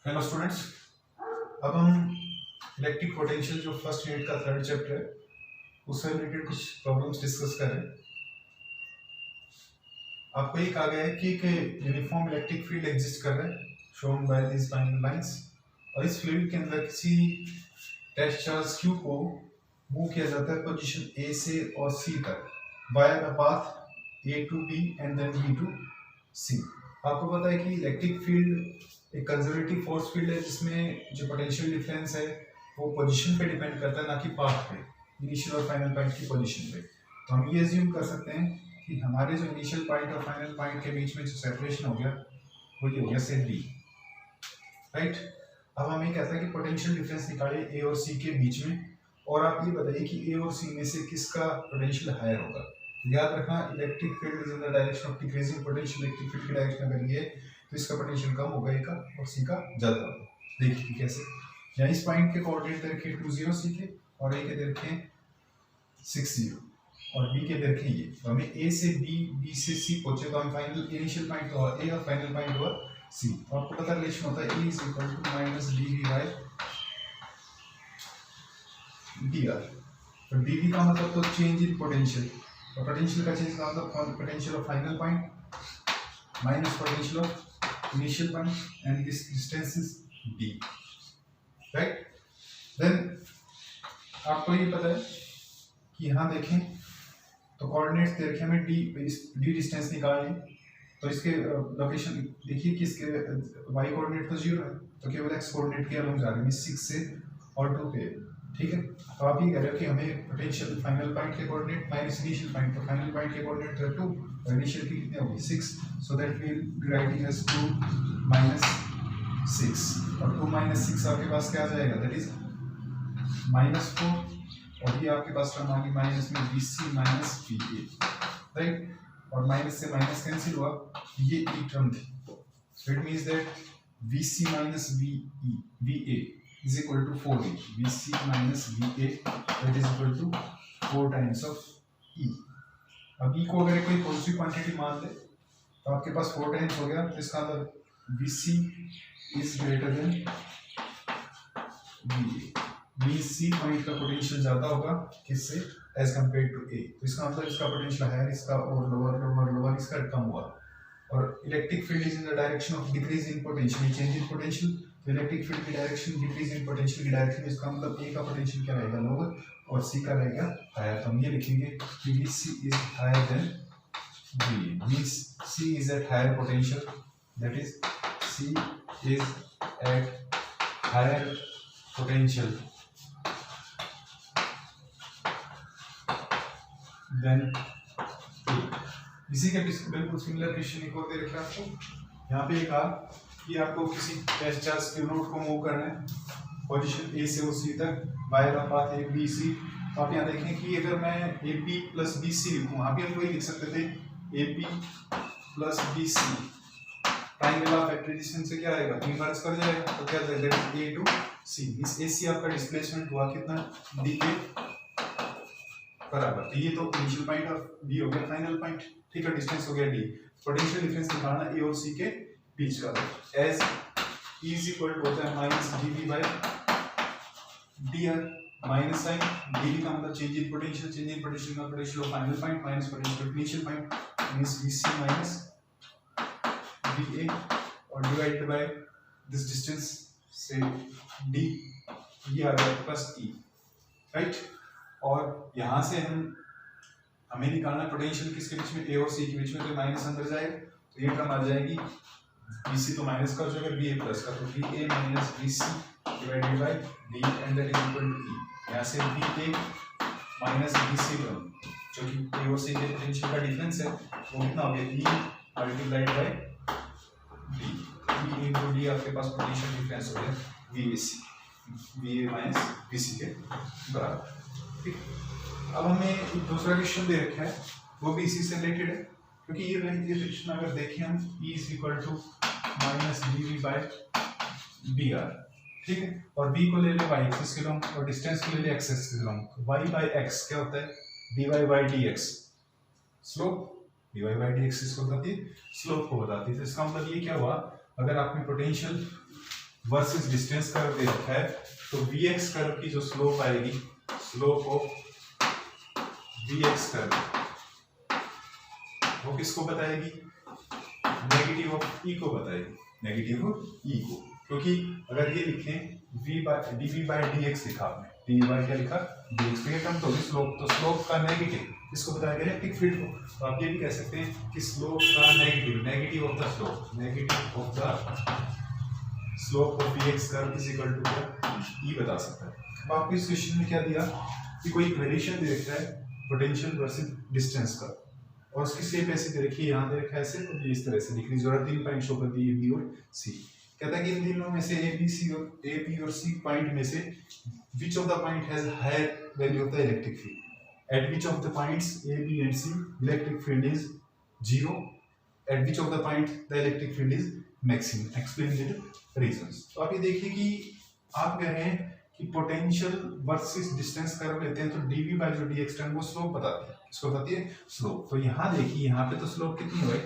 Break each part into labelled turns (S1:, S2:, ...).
S1: Hello students, अब हम electric potential जो फर्स्ट यूनिट का थर्ड चैप्टर है उससे रिलेटेड कुछ प्रॉब्लम्स डिस्कस करें। आपको ये कहा गया है कि एक यूनिफॉर्म इलेक्ट्रिक फील्ड एग्जिस्ट कर रहा है shown by these parallel lines, और इस फील्ड के अंदर किसी टेस्ट चार्ज Q को मूव किया जाता है पोजीशन A से और C तक via the path A to B and then B to C। आपको पता है कि इलेक्ट्रिक फील्ड एक कंजर्वेटिव फोर्स फील्ड है जिसमें जो पोटेंशियल डिफरेंस है वो पोजीशन पे डिपेंड करता है, ना कि पाथ पे, इनिशियल और फाइनल पॉइंट की पोजीशन पे। तो हम ये अज्यूम कर सकते हैं कि हमारे जो इनिशियल पॉइंट और फाइनल पॉइंट के बीच में जो सेपरेशन हो गया वो ये हो गया से D, राइट। अब हम ये कहते हैं कि पोटेंशियल डिफरेंस निकाले A और C के बीच में, और आप ये बताइए कि A और C में से किसका पोटेंशियल हायर होगा। याद रखना, electric field is in the direction of decreasing potential. Electric field की डायरेक्शन अगर ये है तो इसका पोटेंशियल कम होगा A का और C का ज्यादा होगा। देखिए कैसे, यहाँ इस पॉइंट के कोऑर्डिनेट दे रखे 2 0 C के, और A के दे रखे 6 0, और B के दे रखे ये। तो हमें A से B, B से C पहुंचे तो हम फाइनल इनिशियल पॉइंट हुआ A और फाइनल पॉइंट हुआ C। और आपको पता रिलेशन होता है E is equal to minus dV by dr। तो dV का मतलब तो चेंज इन पोटेंशियल, और पोटेंशियल का चेंज का मतलब potential of final point minus potential of initial point, and this distance is d, right. Then आपको ये पता है कि यहाँ देखें तो कोऑर्डिनेट्स दे रखे हमें d डिस्टेंस निकालनी, तो इसके लोकेशन देखिए कि इसके y कोऑर्डिनेट तो 0 है, तो केवल x कोऑर्डिनेट के अलग जा रहे हैं 6 से और 2 पे, ठीक है। तो आप ये कह रहे हो कि हमें पोटेंशियल फाइनल पॉइंट के कोऑर्डिनेट माइनस इनिशियल पॉइंट, तो फाइनल पॉइंट के कोऑर्डिनेट तो 2 और इनिशियल की कितने होगी 6, so that we will be writing as 2 minus 6, और 2 माइनस 6 आपके पास क्या आ जाएगा, दैट इज माइनस 4, और ये आपके पास टर्म आ गई माइनस में BC माइनस BA, राइट। और माइनस से माइनस कैंसिल हुआ, ये एक टर्म थी, सो it means that VC minus VA is equal to 4E, VC minus VA that is equal to 4 times of E। अब E को अगर कोई पॉजिटिव क्वांटिटी मान ले तो आपके पास 4 टाइम्स हो गया, तो इसका मतलब VC is greater than VA। VC point का पोटेंशियल ज्यादा होगा किससे, एज कंपेयर टू A, तो इसका मतलब इसका पोटेंशियल हायर, इसका और लोअर इसका कम हुआ। और electric field is in the direction of decrease in potential, change in potential, तो इलेक्ट्रिक फील्ड की डायरेक्शन डिक्रीज इन पोटेंशियल की डायरेक्शन, इसका मतलब A का पोटेंशियल क्या रहेगा, लोअर, और C का रहेगा हायर। तो हम ये लिखेंगे कि VC is higher than VA, means C is at higher potential, that is C is at higher potential than A। इसी के बिल्कुल सिमिलर क्वेश्चन एक और दे रखा है आपको। यहाँ पे कहा कि आपको किसी टेस्ट चार्ज के नोड को मूव करना है पोजीशन A से C तक वाया द पाथ ABC। तो आप यहाँ देखें कि अगर मैं AP प्लस BC लिखूँ, यहाँ भी हम वही लिख सकते थे AP plus BC, triangle of factorization से क्या आएगा, इनवर्स कर जाएगा, तो क्या जाएगा A टू C। इस AC आपका डिस्प्लेसमेंट हुआ कितना, D के बराबर। तो ये तो इनिशियल पॉइंट ऑफ B हो गया फाइनल पॉइंट, ठीक है, डिस्टेंस हो गया D। पोटेंशियल डिफरेंस निकालना A और C के बीच का, as E is equal to होता है minus dV by dr, minus sign dV का मतलब change in potential, change in potential का potential of final point minus potential of initial point, means VC minus VA, और divided by this distance से D, ये आ गया plus E, right. और यहाँ से हमें निकालना पोटेंशियल किसके बीच में, A और C के बीच में, तो माइनस अंदर जाएगा, तो ये टर्म आ जाएगी BC तो माइनस का हो जाएगा, BA प्लस का, तो BA minus BC divided by D, and that is equal to E। यहाँ से BA माइनस BC टर्म जो कि A और C के पोटेंशियल का डिफरेंस है वो कितना हो गया, E multiplied by D, E into D आपके पास पोटेंशियल डिफरेंस हो गया VA माइनस BC के बराबर, ठीक। अब हमें एक दूसरा क्वेश्चन दे रखा है, वो भी इसी से रिलेटेड है, क्योंकि ये क्वेश्चन अगर देखें हम E is equal to minus dV by dr, ठीक है, और B को ले ले y एक्सिस के लॉन्ग और डिस्टेंस को ले ले x एक्सिस के लॉन्ग। y बाय x क्या होता है, dy by dx, slope, dy by dx इसको बताती है, स्लोप को बताती है। तो इसका मतलब ये क्या हुआ, अगर आपने पोटेंशियल वर्सेस डिस्टेंस कर्व दे रखा है, तो Vx कर्व की जो स्लोप आएगी, स्लोप ऑफ Vx कर्व वो किसको बताएगी? नेगेटिव ऑफ ई को बताएगी, नेगेटिव ऑफ ई को। क्योंकि अगर ये लिखें dv बाय dx लिखा आपने, dv बाय क्या लिखा? dx, तो ये टर्म तो स्लोप, तो स्लोप का नेगेटिव इसको बताया गया इलेक्ट्रिक फील्ड को। तो आप ये भी कह सकते हैं कि स्लोप का negative, negative of the slope, negative of the slope of Vx curve is equal to क्या? ई बता सकता है। अब आपको इस क्वेश्चन में क्या दिया कि कोई वेरिएशन दे रखा है पोटेंशियल वर्सेस डिस्टेंस का, और उसकी शेप ऐसे दे रखी है, यहाँ दे रखा है ऐसे, और ये इस तरह से दिख रही है, जो 3 पॉइंट शो करती है, बी और सी। कहता है कि इन तीनों में से ए बी और सी पॉइंट में से which of the point has higher value of the electric field, at which of the points A B and C electric field is 0, at which of the point the electric field is maximum, explain the reasons. तो आप ये देखिए कि आप कह रहे हैं कि पोटेंशियल वर्सेस डिस्टेंस कर्व लेते हैं, तो dv बाय जो dx टर्म वो स्लोप बताती है, इसको बताती है स्लोप। तो यहाँ देखिए, यहाँ पे तो स्लोप कितनी है भाई?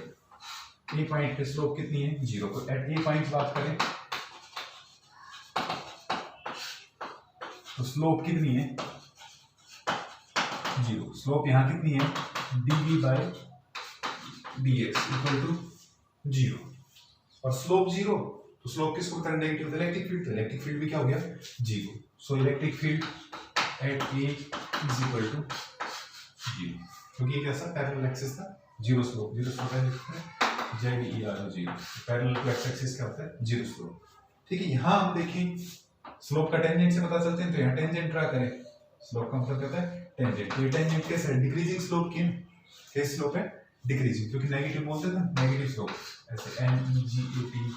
S1: ए पॉइंट पे स्लोप कितनी है? 0। तो एट ए पॉइंट बात करें तो स्लोप कितनी है? 0। स्लोप यहाँ कितनी है? dv by dx equal to 0। और स्लोप 0, तो स्लोप किसको बता रहे हैं? नेगेटिव इलेक्ट्रिक फील्ड, तो इलेक्ट्रिक फील्ड भी क्या हो गया? 0। So electric field at A is equal to 0, क्योंकि ये कैसा पैरेलल एक्सिस था, 0 स्लोप, 0 स्लोप है लिखते हैं Z E R 0, parallel to X axis क्या होता है? 0 स्लोप। ठीक है, यहाँ हम देखें स्लोप का टेंजेंट से पता चलते हैं, तो यहाँ टेंजेंट ड्रा करें, स्लोप का मतलब क्या होता है? टेंजेंट। तो ये टेंजेंट कैसे है? डिक्रीजिंग स्लोप की, कैसे स्लोप है? डिक्रीजिंग, क्योंकि नेगेटिव बोलते थे ना, नेगेटिव स्लोप, ऐसे NEGATIV,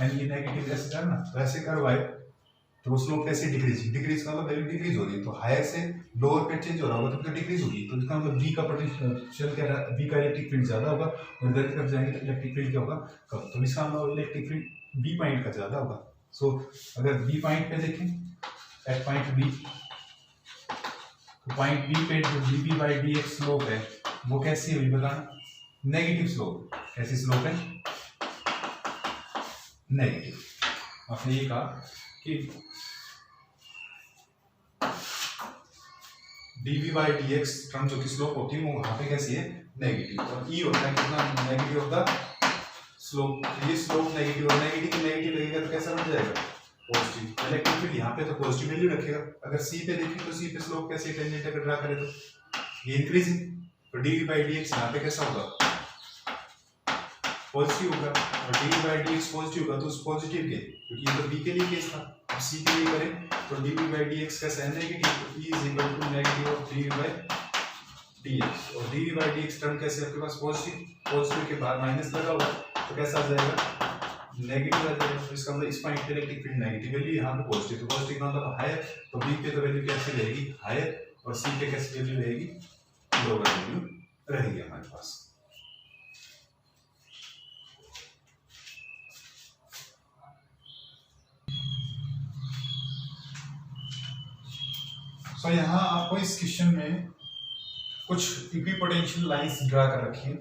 S1: एन ये नेगेटिव ऐसे कर ना, तो ऐसे करवाए तो वो स्लोप कैसे? डिक्रीजिंग, डिक्रीज का मतलब वैल्यू डिक्रीज हो रही है, तो हायर से लोअर पे चेंज हो रहा होगा तो डिक्रीज होगी, तो इसका मतलब v का पोटेंशियल क्या है? v का इलेक्ट्रिक फील्ड ज्यादा होगा, और इधर की तरफ जाएंगे तो इलेक्ट्रिक फील्ड क्या होगा? कम। तो इसका मतलब इलेक्ट्रिक फील्ड b पॉइंट का ज्यादा होगा। सो अगर b पॉइंट पे देखें, एट पॉइंट b, तो पॉइंट b पे जो dv बाय dx स्लोप है वो कैसी हुई बताना? Negative slope. कैसी स्लोप है? नेगेटिव। आपने ये कहा कि dv बाय dx टर्म जो की स्लोप होती है वो वहां पे कैसी है? नेगेटिव। और e होता है कितना? Negative of the slope. ये स्लोप नेगेटिव, और नेगेटिव लगेगा तो कैसा बन जाएगा? पॉजिटिव। इलेक्ट्रिक फील्ड यहाँ पे तो पॉजिटिव वैल्यू रखेगा। अगर c पे देखें तो c पे स्लोप कैसे? टेंजेंट अगर ड्रा करें तो ये इंक्रीजिंग, तो dv बाय dx यहाँ पे कैसा होगा? पॉजिटिव होगा, और dv बाय dx पॉजिटिव होगा, तो उस पॉजिटिव के, क्योंकि ये तो b के लिए केस था, अब c के लिए करें तो dv बाय dx कैसा है? नेगेटिव, तो e is equal to negative of dv by dx, और dv बाय dx टर्म कैसे आपके पास? पॉजिटिव, पॉजिटिव के बाद माइनस लगा हुआ तो कैसा आ जाएगा? नेगेटिव आ जाएगा। तो इसका मतलब इस पॉइंट पे इलेक्ट्रिक फील्ड नेगेटिव वैल्यू, यहाँ पे पॉजिटिव, तो पॉजिटिव का मतलब हायर, तो b पे तो वैल्यू कैसी रहेगी? हायर, और c पे कैसी वैल्यू रहेगी? लोअर वैल्यू रहेगी हमारे पास। तो यहाँ आपको इस क्वेश्चन में कुछ इक्विपोटेंशियल लाइंस ड्रा कर रखी है।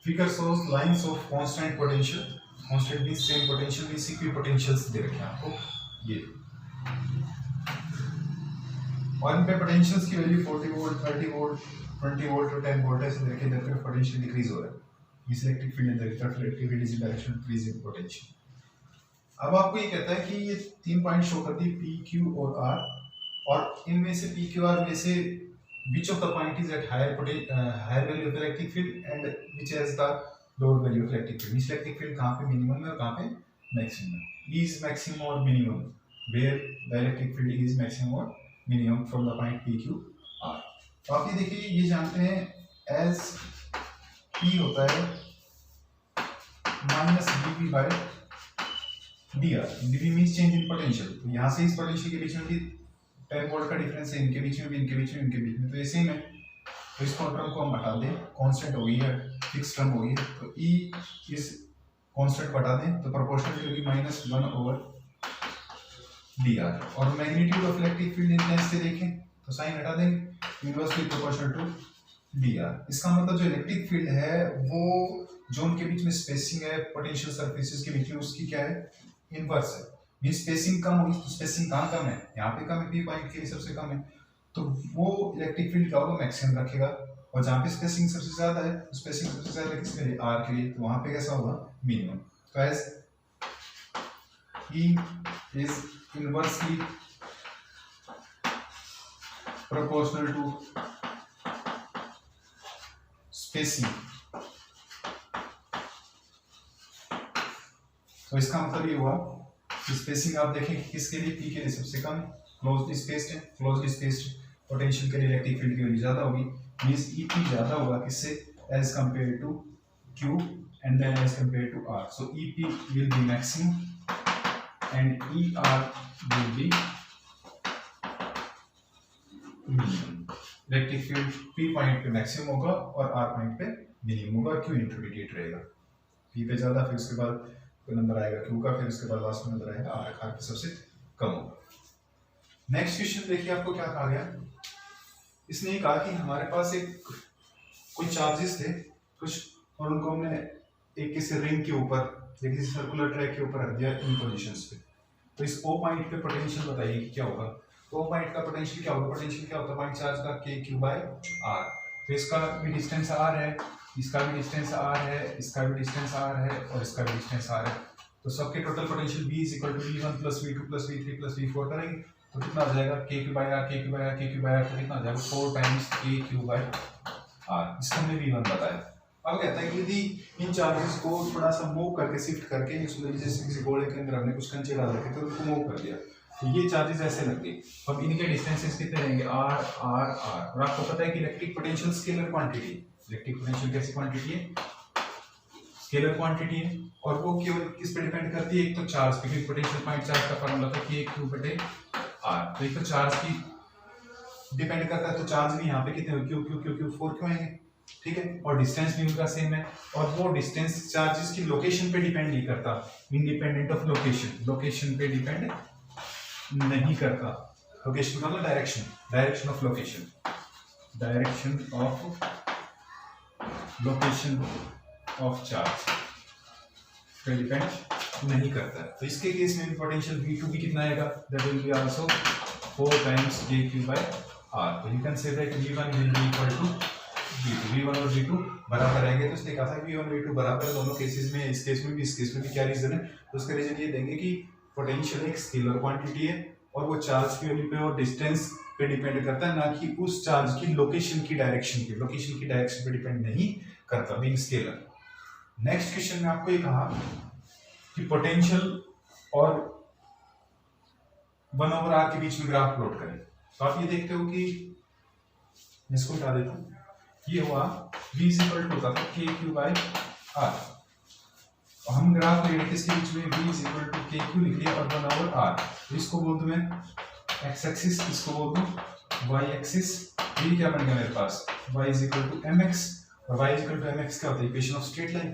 S1: Figure shows lines of constant potential, constant means same potential, means equipotentials दे रखे हैं आपको ये, और इन पे पोटेंशियल्स की वैल्यू 40 वोल्ट, 30 वोल्ट, 20 वोल्ट और 10 वोल्ट ऐसे देखे, इधर पे पोटेंशियल डिक्रीज हो रहा है। इस इलेक्ट्रिक फील्ड इधर की तरफ, इलेक्ट्रिक फील्ड इस डायरेक्शन इंक्रीज इन पोटेंशियल। अब आपको ये कहता है कि ये 3 पॉइंट शो करती है P, Q और R, और इनमें से P, Q, R में से which of the point is at higher value of electric field and which has the lower value of electric field? इस इलेक्ट्रिक फील्ड कहाँ पे मिनिमम है और कहाँ पे मैक्सिमम है? E is maximum or minimum where the electric field is maximum or minimum from the point P, Q, R. तो आप ये देखिए, ये जानते हैं as P होता है minus dV by dr, dV means change in potential। तो यहाँ से इस पोटेंशियल के बीच में भी 10 वोल्ट का डिफरेंस है, इनके बीच में भी, इनके बीच में, इनके बीच में, तो ये सेम है। तो इस टर्म को हम हटा दें, कांस्टेंट हो गई है, फिक्स टर्म हो गई है, तो E इस कांस्टेंट को हटा दें तो प्रोपोर्शनल होगी -1 ओवर dr, और magnitude of electric field intensity से देखें तो साइन हटा देंगे, इनवर्सली प्रोपोर्शनल टू dr। इसका मतलब जो इलेक्ट्रिक फील्ड है वो जो उनके बीच में स्पेसिंग है पोटेंशियल सरफेसेस के बीच में, उसकी क्या है? इनवर्स है, मीन स्पेसिंग कम होगी। तो स्पेसिंग कहाँ कम है, यहाँ पे कम है, पी पॉइंट के सबसे कम है, तो वो इलेक्ट्रिक फील्ड का होगा मैक्सिमम रखेगा। और जहाँ पे स्पेसिंग सबसे ज्यादा है, स्पेसिंग सबसे ज्यादा किसके लिए, आर के लिए, तो वहाँ पे कैसा होगा, मिनिमम। तो as E is inversely proportional to spacing, तो इसका मतलब ये हुआ कि स्पेसिंग आप देखें किसके लिए, P के लिए सबसे कम है, क्लोजली स्पेस्ड है, क्लोजली स्पेस्ड पोटेंशियल के लिए इलेक्ट्रिक फील्ड की वैल्यू ज्यादा होगी, मींस EP ज्यादा होगा किससे, as compare to Q and then as compare to R, so EP will be maximum and ER will be minimum. Electric field P point पे maximum होगा और R पॉइंट पे मिनिमम होगा, Q इंटरमीडिएट रहेगा, P पे ज्यादा, फिर उसके बाद नंबर आएगा Q का, फिर उसके बाद लास्ट में नंबर आएगा R पे सबसे कम होगा। नेक्स्ट क्वेश्चन देखिए आपको क्या कहा गया, इसने ये कहा कि हमारे पास एक कोई चार्जेस थे कुछ, और उनको हमने एक किसी रिंग के ऊपर या किसी सर्कुलर ट्रैक के ऊपर रख दिया इन पोजीशंस पे, तो इस O पॉइंट पे पोटेंशियल बताइए कि क्या होगा। तो O पॉइंट का पोटेंशियल क्या होगा, पोटेंशियल क्या होता है पॉइंट चार्ज का, KQ/R, तो इसका भी डिस्टेंस R है, इसका भी डिस्टेंस R है, इसका भी डिस्टेंस R है और इसका भी डिस्टेंस R है, तो सबके total potential V = V1 + V2 + V3 + V4 करेंगे तो कितना आ जाएगा, KQ/R KQ/R KQ/R, तो कितना आ जाएगा 4 टाइम्स KQ/R, इसको हमने V1 बताया। अब कहता है कि यदि इन चार्जेस को थोड़ा सा मूव करके शिफ्ट करके, इसमें जैसे किसी गोले के अंदर हमने कुछ कंचे डाल रखे तो उनको मूव कर दिया, तो ये चार्जेस ऐसे लग गए। अब इनके डिस्टेंसेस कितने रहेंगे, R R R, और आपको पता है कि electric potential scalar quantity, electric potential कैसी क्वांटिटी है, स्केलर क्वांटिटी है, और वो केवल किस पे डिपेंड करती है, एक तो चार्ज पे, क्योंकि पोटेंशियल पॉइंट चार्ज का फॉर्मूला था KQ/R, तो एक तो चार्ज की डिपेंड करता है, तो चार्ज भी यहाँ पे कितने Q 4 क्यों आएंगे, ठीक है, और डिस्टेंस भी उनका सेम है, और वो डिस्टेंस चार्जेस की लोकेशन पे डिपेंड नहीं करता, इंडिपेंडेंट ऑफ लोकेशन, लोकेशन पे डिपेंड नहीं करता, लोकेशन मतलब direction, direction of location, direction of location of charge पे डिपेंड नहीं करता। तो इसके केस में पोटेंशियल V2 भी कितना आएगा, that will be also 4 times KQ/R, तो you can say that V1 will be equal to V1 और V2 बराबर रहेंगे, तो इसने कहा था कि V1 V2 बराबर है दोनों केसेस में, इस केस में भी इस केस में भी। क्या रीजन है, तो उसका रीजन ये देंगे कि पोटेंशियल एक स्केलर क्वांटिटी है और वो चार्ज की वैल्यू पे और डिस्टेंस पे डिपेंड करता है, ना कि उस चार्ज की लोकेशन की डायरेक्शन पे, लोकेशन की डायरेक्शन पे डिपेंड नहीं करता, बीइंग स्केलर। नेक्स्ट क्वेश्चन में आपको ये कहा कि पोटेंशियल और 1/r के बीच में ग्राफ प्लॉट करें, तो आप ये देखते हो कि इसको हटा देता हूं, ये हुआ V = होता था KQ/R, और हम ग्राफ ले रहे थे इसके बीच में V = KQ लिख लिया और 1/R, तो इसको बोल दूं मैं x एक्सिस, इसको बोल दूं y एक्सिस, ये क्या बन गया मेरे पास, y = mx, और y = mx क्या होता है, इक्वेशन ऑफ स्ट्रेट लाइन,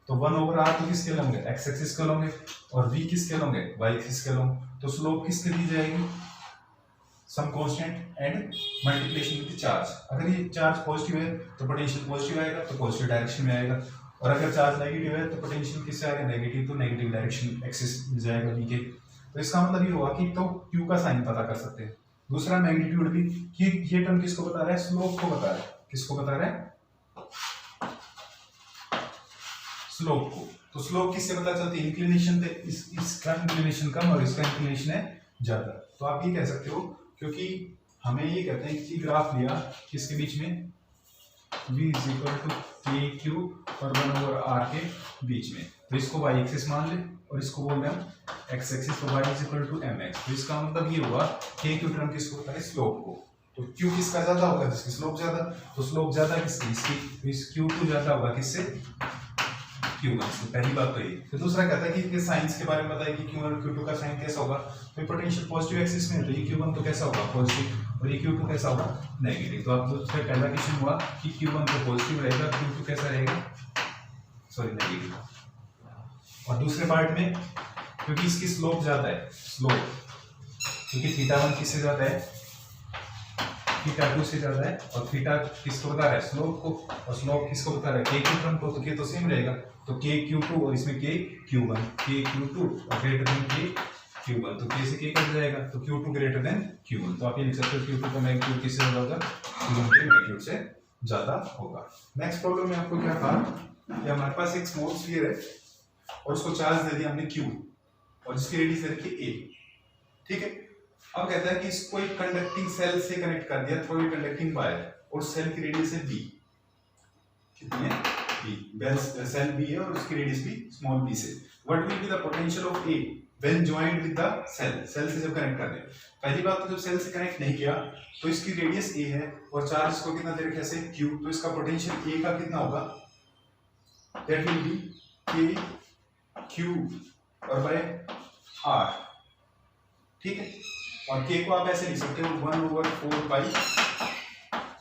S1: तो 1/R तो किसके लोगे, x एक्सिस के लोगे, और v किसके लोगे, y एक्सिस के लोगे, तो स्लोप किसके दी जाएगी, some constant and multiplication with charge. अगर ये चार्ज पॉजिटिव है तो पोटेंशियल पॉजिटिव आएगा, तो पॉजिटिव डायरेक्शन में आएगा, और अगर चार्ज नेगेटिव है तो पोटेंशियल किससे आएगा, नेगेटिव, तो नेगेटिव डायरेक्शन एक्सिस में जाएगा v के। तो इसका मतलब ये हुआ कि तो q का साइन पता कर सकते हैं। दूसरा मैग्नीट्यूड भी, कि ये टर्म किसको बता रहा है, स्लोप को बता रहा है, किसको बता रहा है, स्लोप को। तो स्लोप किससे पता चलती है, इंक्लिनेशन पे, इसका इंक्लिनेशन कम और इसका इंक्लिनेशन है ज्यादा, तो आप ये कह सकते हो, क्योंकि हमें ये कहते हैं कि ग्राफ लिया किसके बीच में, V = KQ और 1/R के बीच में, तो इसको y एक्सिस मान ले और इसको बोल रहे हैं x एक्सिस, तो y = mx, तो इसका मतलब ये हुआ KQ टर्म किसको होता है, स्लोप को, तो Q किसका ज्यादा होगा, जिसकी स्लोप ज्यादा, तो स्लोप ज्यादा किसकी, इसकी, इस Q2 ज्यादा होगा किससे, Q1 से, पहली बात तो ये। फिर दूसरा कहता है कि साइंस के बारे में बताइए कि Q1 और Q2 का साइन कैसा होगा, तो पोटेंशियल पॉजिटिव एक्सिस में है, तो ये Q1 तो कैसा होगा, पॉजिटिव, और ये Q2 कैसा होगा, नेगेटिव। तो आप दूसरा पहला क्वेश्चन हुआ कि Q1 तो पॉजिटिव रहेगा, Q2 कैसा रहेगा, सॉरी नेगेटिव। और दूसरे पार्ट में क्योंकि इसकी स्लोप ज्यादा है, स्लोप, क्योंकि θ1 किससे ज्यादा है, थीटा 2 से ज्यादा है और थीटा किसको बता रहा है, स्लोप को, और स्लोप किसको बता रहा है, के क्यू वन को, तो के तो सेम रहेगा, तो के क्यू टू और इसमें K Q one, K Q two और greater than K Q one, तो के से के कट जाएगा, तो Q two greater than Q one, तो आप ये लिख सकते हो क्यू टू का मैग्नीट्यूड किससे ज्यादा होगा, क्यू वन के मैग्नीट्यूड से ज्यादा होगा। नेक्स्ट प्रॉब्लम में आपको क्या कहा कि हमारे पास एक स्मॉल स्फीयर है और उसको चार्ज दे दिया हमने क्यू और जिसकी रेडियस दे रखी ए, ठीक है। अब कहता है कि इसको एक कंडक्टिंग सेल से कनेक्ट कर दिया थ्रू ए कंडक्टिंग वायर और सेल की रेडियस है बी, कितनी है बी, बेल सेल बी है और उसकी रेडियस भी स्मॉल बी से। What will be the potential of A when joined with the cell, cell से जब कनेक्ट कर दे। पहली बात तो जब सेल से कनेक्ट नहीं किया तो इसकी रेडियस ए है और चार्ज को कितना दे रखा है क्यू, तो इसका पोटेंशियल ए का कितना होगा, दैट विल बी के क्यू और बाय आर, ठीक है। और के को आप ऐसे लिख सकते हो 1/4 पाई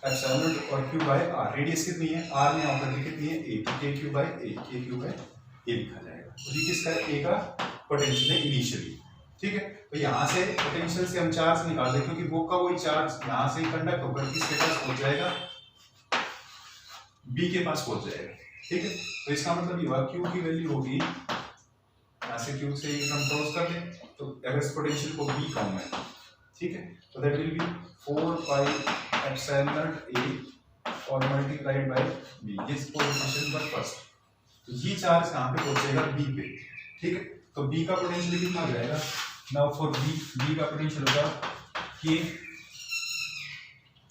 S1: एप्सिलॉन और क्यू बाय आर, रेडियस कितनी है आर में आकर कितनी है ए, तो के क्यू बाय ए, के क्यू बाय ए लिखा जाएगा। तो ये किसका है, ए का पोटेंशियल है इनिशियली, ठीक है। तो यहाँ से पोटेंशियल से हम चार्ज निकाल दें क्योंकि वो का वही चार्ज यहाँ से कंडक्ट होकर किसके पास पहुंच जाएगा, बी के पास पहुंच जाएगा, ठीक है। तो इसका मतलब ये हुआ क्यू की वैल्यू होगी, यहाँ से क्यू से हम क्रॉस कर दें तो अगर इस पोटेंशियल को बी कहूँ मैं, ठीक है, तो that will be 4 pi epsilon A और multiplied by B, this potential पर फर्स्ट, तो ये चार्ज कहाँ पे पहुंचेगा बी पे, ठीक है। तो बी का पोटेंशियल कितना हो जाएगा, नाउ फॉर बी का पोटेंशियल होगा के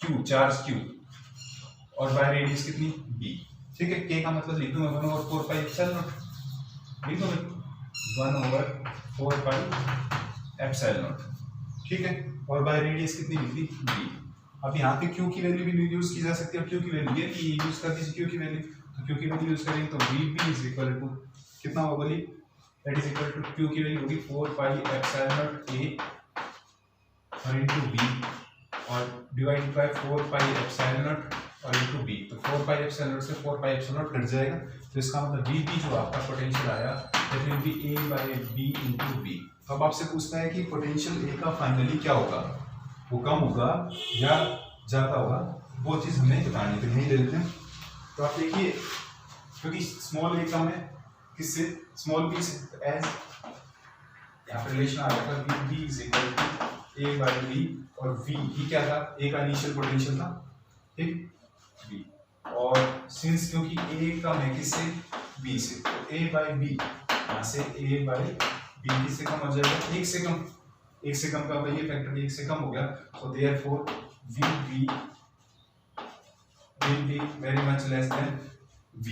S1: क्यू, चार्ज क्यू और बाय रेडियस कितनी बी, ठीक है। के का मतलब लिख दूं मैं 1/4 पाई एप्सिलॉन, लिख दो 1/4 पाई एप्सिलॉन, ठीक है, और बाय रेडियस कितनी लिख दी बी। अब यहाँ पे क्यू की वैल्यू भी यूज की जा सकती है, क्यू की वैल्यू ये यूज कर दीजिए क्यू की वैल्यू, तो क्यू की वैल्यू यूज करेंगे तो V B is equal to कितना होगा बोलिए, that is equal to Q की वैल्यू होगी 4 पाई एप्सिलॉन ए और इनटू बी और डिवाइडेड बाय 4 पाई एप्सिलॉन और इनटू बी, तो 4 पाई एप्सिलॉन से 4 पाई एप्सिलॉन कट जाएगा, तो इसका मतलब वी बी जो आपका पोटेंशियल आया that will be A by B into B. अब आपसे पूछता है कि पोटेंशियल ए का फाइनली क्या होगा, वो कम होगा या ज्यादा होगा, वो चीज हमें बतानी है, नहीं ले लेते हैं। तो आप देखिए क्योंकि स्मॉल ए कम है किससे, स्मॉल बी से, एज यहाँ पर रिलेशन आ रहा था V B is equal to A by B और वी क्या था, ए का इनिशियल पोटेंशियल था, ठीक, बी, और सिंस क्योंकि ए कम है किससे बी से, तो ए बाय बी, यहाँ से ए बाय बी किससे कम हो जाएगा, एक से कम, एक से कम का ये फैक्टर एक से कम हो गया, so therefore VB will be very much less than V।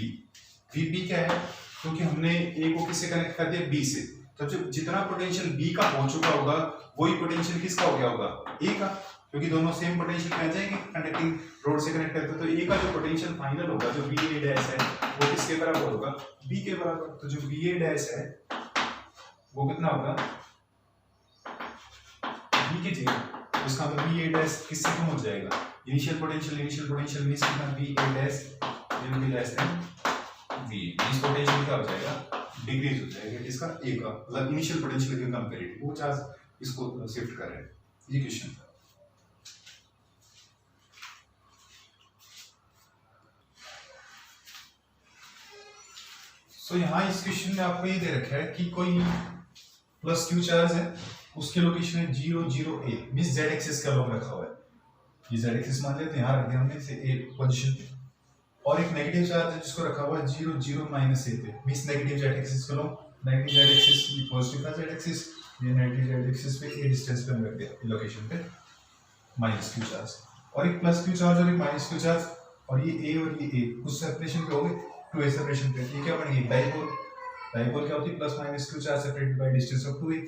S1: VB क्या है, क्योंकि हमने A को किससे कनेक्ट कर दिया B से, तो जब जितना पोटेंशियल B का हो चुका होगा वही पोटेंशियल किसका हो गया होगा A का, क्योंकि दोनों सेम पोटेंशियल पे आ जाएंगे कंडक्टिंग रोड से कनेक्ट करते, तो A का जो पोटेंशियल फाइनल होगा जो VA डैश है वो किसके बराबर होगा, B के बराबर। तो जो VA डैश है वो कितना होगा बी के जी, उसका मतलब बी ए डैश किससे कम हो जाएगा, इनिशियल पोटेंशियल मींस कितना B A dash will be less than V, इस पोटेंशियल का हो जाएगा डिक्रीज हो जाएगा इसका ए का, मतलब इनिशियल पोटेंशियल के कंपैरेटिव वो चार्ज इसको शिफ्ट कर रहे हैं, ये क्वेश्चन था। सो यहाँ इस क्वेश्चन में आपको ये दे रखा है कि कोई प्लस क्यू चार्ज है, उसके लोकेशन है 0 0 a, मींस z एक्सिस का लोग रखा हुआ है, ये z एक्सिस मान लेते हैं, यहाँ रख दिया हमने से a पोजीशन पे, और एक नेगेटिव चार्ज है जिसको रखा हुआ है 0 0 माइनस a पे, मींस नेगेटिव z एक्सिस का लोग, नेगेटिव z एक्सिस पॉजिटिव का z एक्सिस, ये नेगेटिव z एक्सिस पे a डिस्टेंस पे रख दिया लोकेशन पे माइनस क्यू चार्ज, और एक प्लस क्यू चार्ज और एक माइनस क्यू चार्ज, और ये a और ये a कुछ सेपरेशन पे हो गए, 2a सेपरेशन पे, ये क्या बनेगी डाइपोल, डाइपोल क्या होती है plus minus Q charge separated by distance of 2a,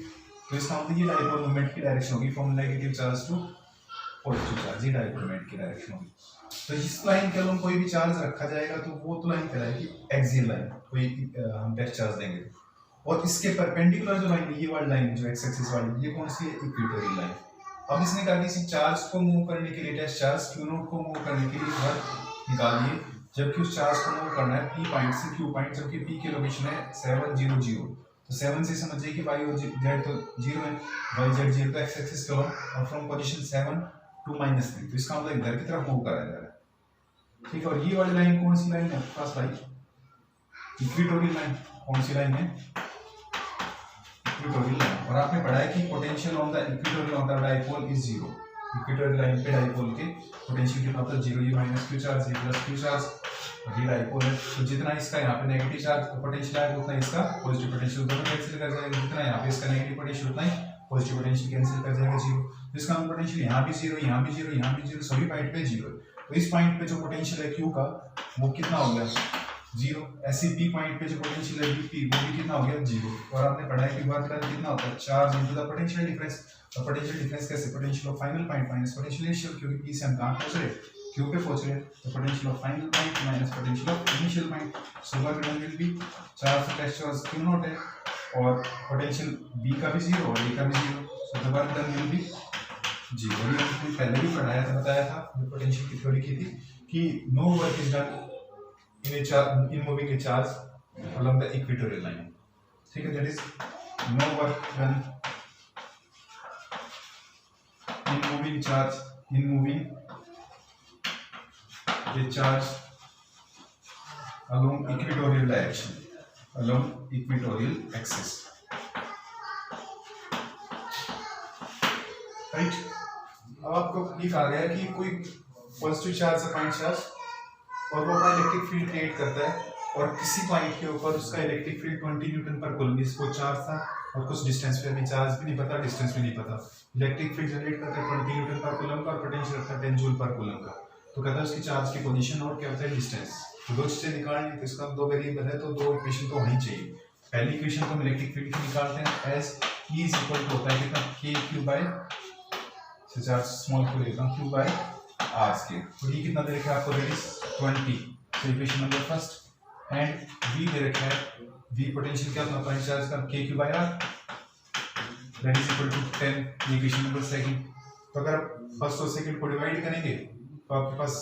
S1: तो इसका मतलब ये डाइपोल मोमेंट की डायरेक्शन होगी from negative charge to positive charge, ये डाइपोल मोमेंट की डायरेक्शन होगी। तो इस लाइन के अलोंग कोई भी चार्ज रखा जाएगा तो वो तो लाइन कहलाएगी एक्सियल लाइन, कोई हम बेस्ट चार्ज देंगे, और इसके परपेंडिकुलर जो लाइन है ये वाली लाइन जो एक्स एक्सिस वाली, ये कौन सी है इक्वेटोरियल लाइन। अब इसने कहा कि इसी चार्ज को मूव करने के लिए टेस्ट चार्ज Q नोट को मूव करने के लिए वर्क निकालिए, जबकि उस चार्ज को मूव करना है P पॉइंट से Q पॉइंट, जबकि P की लोकेशन है 7 0 0, तो 7 से समझिए कि y और z तो 0 है, y z 0 का x एक्सिस का और फ्रॉम पोजीशन 7 2 -3, तो इसका मतलब इधर की तरफ मूव करा जा रहा है, ठीक है। और ये वाली लाइन कौन सी लाइन है आपके पास भाई? Equatorial line. कौन सी लाइन है? Equatorial line. और आपने पढ़ा है कि potential on the equatorial on the dipole is zero. Equatorial line पे डाइपोल के पोटेंशियल कितना होता है? जीरो। ये माइनस क्यू चार्ज, ये प्लस क्यू चार्ज, और ये डाइपोल है, तो जितना इसका यहाँ पे नेगेटिव चार्ज पोटेंशियल आएगा उतना इसका पॉजिटिव पोटेंशियल दोनों कैंसिल कर जाएगा, जितना यहाँ पे इसका नेगेटिव पोटेंशियल उतना ही पॉजिटिव पोटेंशियल कैंसिल कर जाएगा, जीरो। तो इसका पोटेंशियल यहाँ भी जीरो, यहाँ भी जीरो, यहाँ भी जीरो, सभी पॉइंट पे जीरो। तो इस पॉइंट पे जो पोटेंशियल है क्यू का वो कितना हो गया? जीरो। ऐसे बी पॉइंट पे जो पोटेंशियल है बी वो भी कितना हो गया? जीरो। और आपने पढ़ा है कि वर्क डन कितना होता है? Charge into the potential difference. और पोटेंशियल डिफरेंस कैसे? Potential of final point minus potential initial, क्योंकि पी से हम कहां पहुंच रहे? क्यू पे पहुंच रहे, तो potential of final point minus potential of initial point. So work done will be charge plus charge Q not है, और पोटेंशियल बी का भी जीरो और ए का भी zero, so the work done will be zero. ये हमने पहले भी पढ़ाया था, बताया था पोटेंशियल की थ्योरी की थी कि no work is done in moving a charge along the equatorial line, ठीक है। that is no work done in moving a charge along equatorial direction, along equatorial axis, right। अब आपको ये कहा गया कि कोई पॉजिटिव चार्ज है पॉइंट चार्ज, और वो अपना इलेक्ट्रिक फील्ड क्रिएट करता है, और किसी पॉइंट के ऊपर उसका electric field 20 newton per coulomb, इसको चार्ज था और कुछ डिस्टेंस पे, हमें चार्ज भी नहीं पता, डिस्टेंस भी नहीं पता, इलेक्ट्रिक फील्ड जनरेट करता है 20 न्यूटन पर कूलम का, और पोटेंशियल रखता है 10 जूल पर कूलम का। तो कहता है उसकी चार्ज की पोजीशन और क्या होता है? डिस्टेंस। तो दो चीजें निकालनी, तो इसका दो वेरिएबल है, तो दो इक्वेशन तो होनी चाहिए। पहली इक्वेशन तो हम इलेक्ट्रिक फील्ड की निकालते हैं, as E is equal to होता है कितना? K Q by, charge small Q लेता हूं, क्यू बाय आर स्क्वायर। तो ये कितना दे रखा है आपको? That is 20, so equation number first. And v दे रखा है, v पोटेंशियल क्या होता है पॉइंट चार्ज का? k q by r, that is equal to 10, equation number second. तो अगर आप फर्स्ट और सेकंड को डिवाइड करेंगे तो आपके पास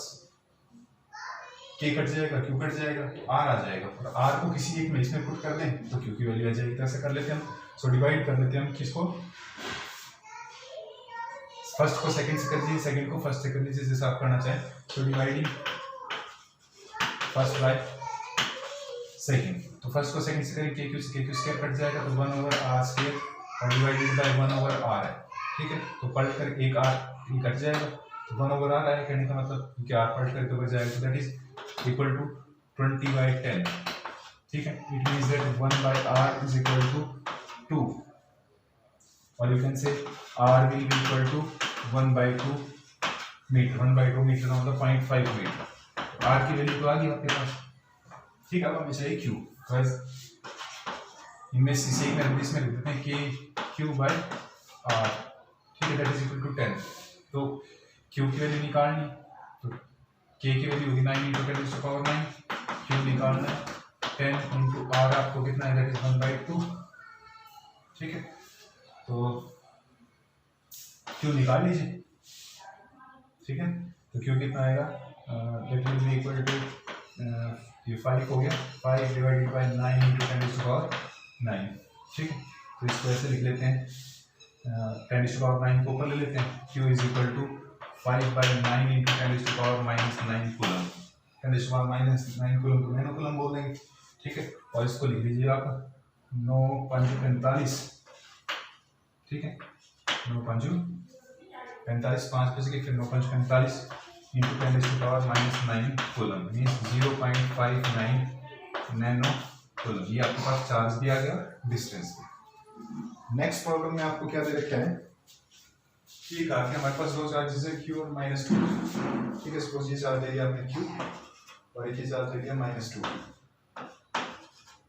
S1: k कट जाएगा, q कट जाएगा, r आ जाएगा, और r को किसी एक में इसमें पुट कर दें तो q की वैल्यू आ जाएगी। ऐसे कर लेते हैं हम, सो डिवाइड कर लेते हैं हम किसको? फर्स्ट को सेकंड से कर दीजिए, सेकंड को फर्स्ट से कर लीजिए, जैसे आप करना चाहें। तो डिवाइडिंग फर्स्ट बाय सेकंड, तो फर्स्ट को सेकंड से करेंगे, के क्यू स्क्वायर कट जाएगा, तो 1 ओवर आर स्क्वायर, और डिवाइडेड बाय 1 ओवर आर है, ठीक है। तो पलट कर एक आर ये कट जाएगा, तो 1 ओवर आर है, कहने का मतलब कि आर पलट करके ऊपर जाएगा, तो दैट इज इक्वल टू 20/10, ठीक है। It means that 1/r is equal to 2, और you can say r will be equal to 1/2 metre, 1/2 metre का मतलब 0.5 मीटर। r की वैल्यू तो आ गई आपके पास, ठीक है। अब हमें चाहिए q, इनमें से एक में इसमें लिख देते हैं k q by r, ठीक है, दैट इज इक्वल टू 10। तो q की वैल्यू निकालनी, तो k की वैल्यू होगी 9 × 10⁻⁹, q निकालना है 10 × r, आपको कितना है? दैट इज 1/2, ठीक है। तो q निकाल लीजिए, ठीक है। तो q कितना आएगा? That will be equal to, ये 5 हो गया, 5 डिवाइडेड बाय 9 × 10⁹9, ठीक है। तो इसको ऐसे लिख लेते हैं, 10⁹9 को ऊपर ले लेते हैं, q is equal to 5/9 × 10⁻⁻9 coulomb, 10⁻⁹9 coulomb को नैनो कूलम बोल देंगे, ठीक है। और इसको लिख लीजिए आप 9×5 = 45, ठीक है। 9×5 = 5 बच गए, फिर 9×5 × 10⁻⁻9 कूलम मीन्स 0.59 नैनो कूलम। ये आपके पास चार्ज भी आ गया, डिस्टेंस भी। नेक्स्ट प्रॉब्लम में आपको क्या दे रखा है? ये कहा कि हमारे पास दो चार्जेस है q और -2, ठीक है। सपोज ये चार्ज दे दिया आपने q और ये चार्ज दे दिया -2,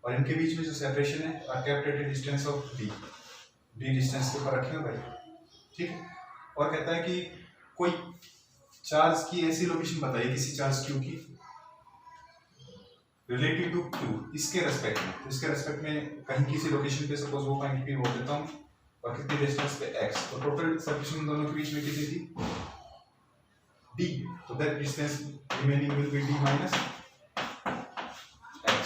S1: और इनके बीच में जो सेपरेशन है are kept at distance of d distance के ऊपर रखे भाई, ठीक है। और कहता है कि कोई चार्ज की ऐसी लोकेशन बताइए किसी चार्ज q की रिलेटिव टू q, इसके रेस्पेक्ट में, तो इसके रेस्पेक्ट में कहीं किसी लोकेशन पे सपोज वो पॉइंट p बोल देता हूँ, और कितनी डिस्टेंस पे x, तो टोटल सेपरेशन दोनों के बीच में कितनी थी? d, तो that distance remaining will be d minus x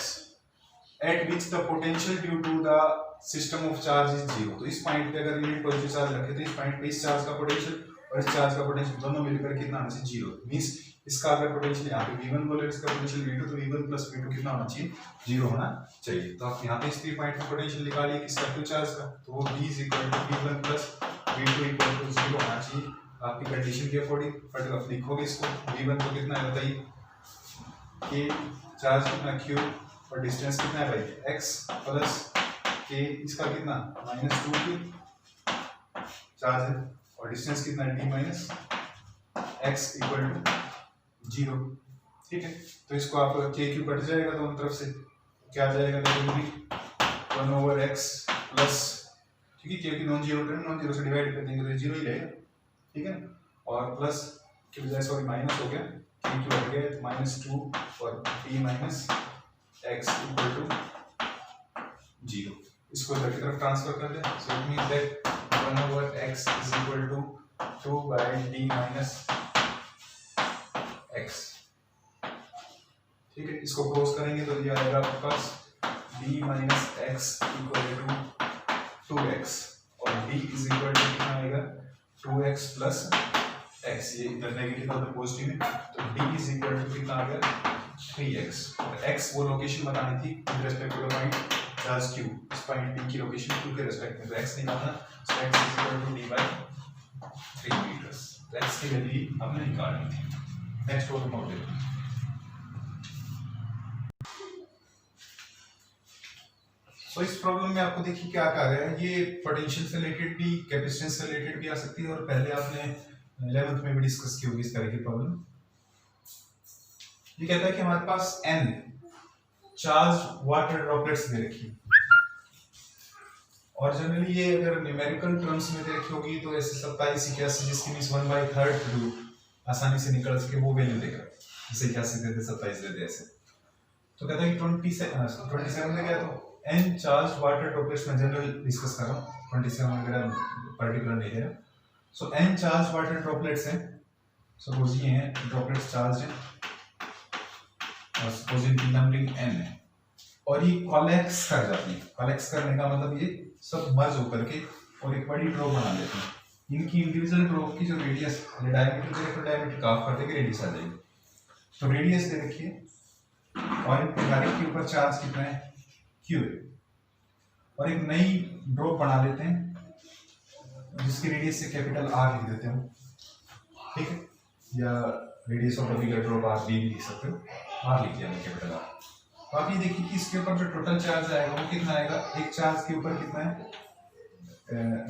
S1: at which the potential due to the system of charge is 0। तो इस पॉइंट पे अगर यूनिट पॉजिटिव चार्ज रखे तो इस पॉइंट पे इस चार्ज का पोटेंशियल और इस चार्ज का पोटेंशियल दोनों मिलकर कितना आना चाहिए 0। मींस इसका अगर पोटेंशियल यहाँ पे V1 बोले इसका पोटेंशियल V2 तो V1 प्लस V2 कितना होना चाहिए 0 होना चाहिए। तो आप यहाँ पे इस 3 पॉइंट का पोटेंशियल निकालिए किसका Q चार्ज का, तो वो V is equal to V1 plus V2 equal to 0 होना चाहिए आपकी कंडीशन के अकॉर्डिंग। बट आप लिखोगे इसको V1 को कितना है बताइए, K चार्ज कितना Q और डिस्टेंस कितना है भाई x प्लस K इसका कितना -2Q चार्ज है और डिस्टेंस कितना है d minus x equal to 0। ठीक है, तो इसको आप k q कट जाएगा दोनों तरफ से, क्या आ जाएगा देखो भी 1/x प्लस, ठीक है k की नॉन जीरो से डिवाइड कर देंगे तो 0 ही रहेगा। ठीक है, और प्लस की बजाय सॉरी माइनस हो गया, k q हट गया तो -2 और d minus x equal to 0। इसको इधर की तरफ ट्रांसफर कर दें, so it means that 1/x is equal to 2/d minus x। ठीक है, इसको क्रॉस करेंगे तो ये आएगा आपके पास d minus x equal to 2x और d इज इक्वल टू कितना आएगा 2x प्लस x, ये इधर नेगेटिव और पॉजिटिव है तो d इज इक्वल टू कितना आ गया 3x और x वो लोकेशन बतानी थी with respect to the point charge q, इस पॉइंट p की लोकेशन q के रिस्पेक्ट में, तो x निकालना, so x is equal to d by 3 metres. तो x की वैल्यू हमने निकालनी थी। नेक्स्ट और मॉडल तो इस प्रॉब्लम में आपको देखिए क्या कह रहा है, ये पोटेंशियल से रिलेटेड भी कैपेसिटेंस से रिलेटेड भी आ सकती है और पहले आपने 11th में भी डिस्कस की होगी इस तरह की प्रॉब्लम। ये कहता है कि हमारे पास n चार्ज वाटर ड्रॉपलेट्स दे रखी है और जनरली ये अगर न्यूमेरिकल टर्म्स में दे रखी होगी तो ऐसे 27 81 जिसकी मींस 1/3 आसानी से निकल सके वो वैल्यू देगा, जैसे 81 दे दे 27 दे दे ऐसे। तो कहता है कि 27 में क्या तो n चार्ज वाटर ड्रॉपलेट्स में जनरल डिस्कस कर रहा हूं, 27 वगैरह पर्टिकुलर नहीं है। सो n चार्ज वाटर ड्रॉपलेट्स हैं, सपोज ये हैं ड्रॉपलेट्स चार्ज हैं और सपोज इनकी नंबरिंग n है और ये कॉलेक्स कर जाती है। कॉलेक्स करने का मतलब ये सब मर्ज होकर के और एक बड़ी ड्रॉप बना लेते हैं। इनकी इंडिविजुअल ड्रॉप की जो रेडियस डायमीटर दे रखो, डायमीटर का हाफ कर देंगे रेडियस आ जाएगी। तो रेडियस दे रखी है और इनके हर एक के ऊपर चार्ज कितना है q है और एक नई ड्रॉप बना लेते हैं जिसकी रेडियस से कैपिटल R लिख देते हैं, ठीक है, या radius of the bigger drop R भी लिख सकते हो, R लिख दिया कैपिटल R। तो आप ये देखिए कि इसके ऊपर जो टोटल चार्ज आएगा वो कितना आएगा, एक चार्ज के ऊपर कितना है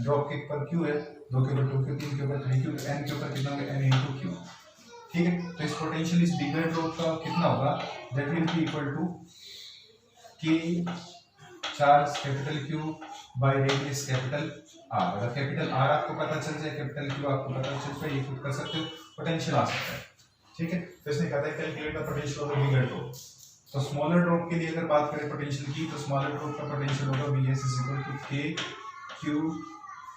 S1: ड्रॉप के ऊपर q है, 2 के ऊपर 2q, 3 के ऊपर 3q, n के ऊपर कितना होगा n into q। ठीक है, तो इस पोटेंशियल इस बिगर ड्रॉप का कितना होगा, that will be equal to k charge capital Q by radius capital R। अगर कैपिटल R आपको पता चल जाए, कैपिटल Q आपको पता चल जाए, ये खुद कर सकते हो, पोटेंशियल आ सकता है। ठीक है, तो इसने कहा था calculate the potential of the bigger drop. तो स्मॉलर ड्रॉप के लिए अगर बात करें पोटेंशियल की, तो स्मॉलर ड्रॉप का पोटेंशियल होगा Vs is equal to k q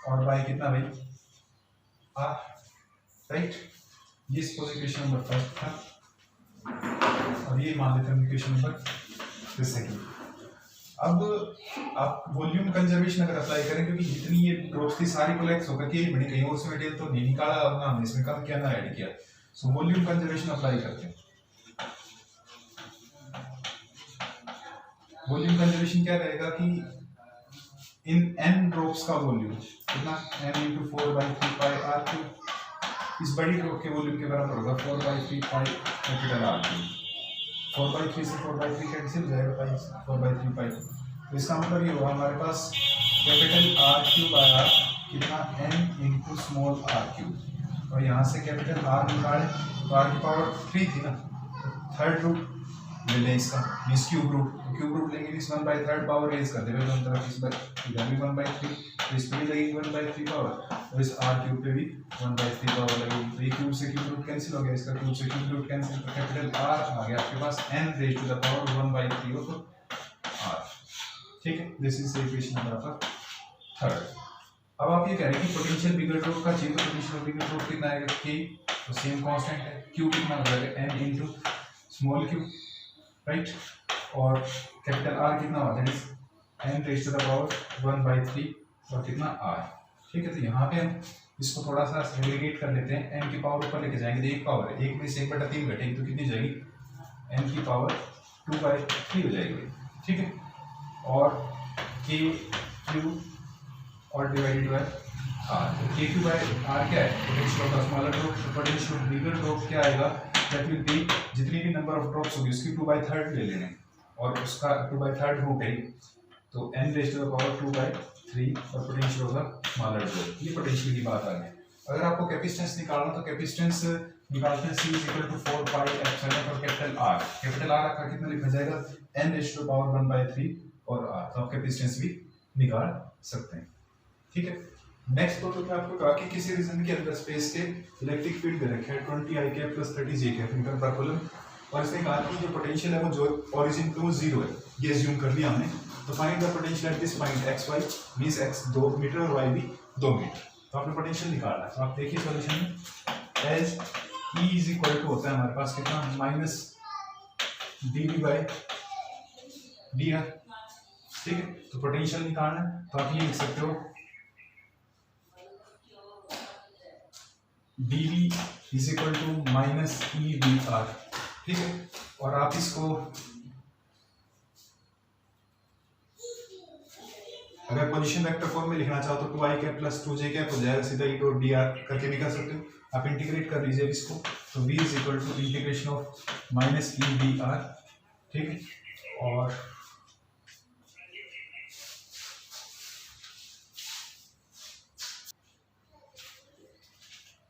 S1: और बाय कितना भाई R, राइट। ये सपोज इक्वेशन नंबर फर्स्ट था और ये मान लेते हैं इक्वेशन नंबर सेकंड। अब आप वॉल्यूम कंजर्वेशन अगर अप्लाई करें, क्योंकि जितनी ये ड्रॉप्स थी सारी कोलेक्ट होकर के बनी, कहीं और से मटेरियल तो नहीं निकाला, अपना हमने इसमें कम किया ना ऐड किया, सो वॉल्यूम कंजर्वेशन अप्लाई करते हैं। वॉल्यूम कंजर्वेशन क्या रहेगा कि इन n ड्रॉप्स का वॉल्यूम कितना n into 4/3 pi r3, इस बड़ी ड्रॉप के वॉल्यूम के बराबर होगा 4/3 pi कैपिटल r3। 4/3 से 4/3 कैंसिल हो जाएगा, पाई 4/3 पाई। तो इसका मतलब ये हुआ हमारे पास कैपिटल R³ बाय R कितना n इंटू स्मॉल r³ और यहाँ से कैपिटल R निकाले तो R की पावर 3 थी ना, थर्ड रूट ले लें इसका, मींस क्यूब रूट लेंगे, मींस 1/3 पावर रेज कर देंगे दोनों तरफ, इस पर इधर भी 1/3 तो इस पे भी लगेगी 1/3 पावर और इस r³ पे भी 1/3 पावर लगेगी। तो ये क्यूब से क्यूब रूट कैंसिल हो गया, इसका क्यूब से क्यूब रूट कैंसिल, तो कैपिटल R आ गया आपके पास n raise to the power 1/3 of r। ठीक है, this is the equation number आपका थर्ड। अब आप ये कह रहे हैं कि पोटेंशियल बिगर ड्रॉप का चाहिए, तो पोटेंशियल बिगर ड्रॉप कितना आएगा k, तो सेम कांस्टेंट है, q कितना हो जाएगा n into small q, right, और कैपिटल R कितना होगा, that is n raise to the power 1/3 और कितना r। ठीक है, तो यहाँ पे हम इसको थोड़ा सा सेग्रीगेट कर लेते हैं, n की पावर ऊपर लेके जाएंगे तो एक पावर है, एक में से 1/3 घटेगी तो कितनी जाएगी, n की पावर 2/3 हो जाएगी, ठीक है। और k q और डिवाइडेड बाय r, तो k q बाय r क्या है, potential of the smaller drop, potential of bigger drop क्या आएगा, दैट विल बी जितनी भी नंबर ऑफ ड्रॉप्स होगी उसकी 2/3 ले लेने और उसका 2/3 रूट है, तो n raise to the power 2/3 और potential of the smaller drop, ये पोटेंशियल की बात आ गई। अगर आपको कैपेसिटेंस निकालना तो कैपेसिटेंस निकालते हैं C = 4 pi epsilon और कैपिटल R का कितना लिखा जाएगा, n raise to the power 1/3 और r, तो आप कैपेसिटेंस भी निकाल सकते हैं, ठीक है। नेक्स्ट तो मैं आपको कहा कि किसी रीजन के अंदर स्पेस के इलेक्ट्रिक फील्ड दे रखे हैं 20 i cap plus 30 j cap metre per coulomb, और इसने कहा कि जो पोटेंशियल है वो जो ओरिजिन पे वो 0 है, ये अज्यूम कर लिया हमने। तो find the potential at this point x y means x 2 metre और y भी 2 मीटर, तो आपने पोटेंशियल निकालना है। तो आप देखिए सॉल्यूशन में as E is equal to होता है हमारे पास कितना, माइनस dv/dr, ठीक है। तो पोटेंशियल निकालना है तो आप ये लिख सकते हो dv is equal to minus EVR, ठीक है। और आप इसको अगर पोजीशन वेक्टर फॉर्म में लिखना चाहो तो 2i cap plus 2j cap हो जाएगा, सीधा e डॉट dr करके भी कर सकते हो। आप इंटीग्रेट कर लीजिए इसको, तो v is equal to integration of minus EVR, ठीक है। और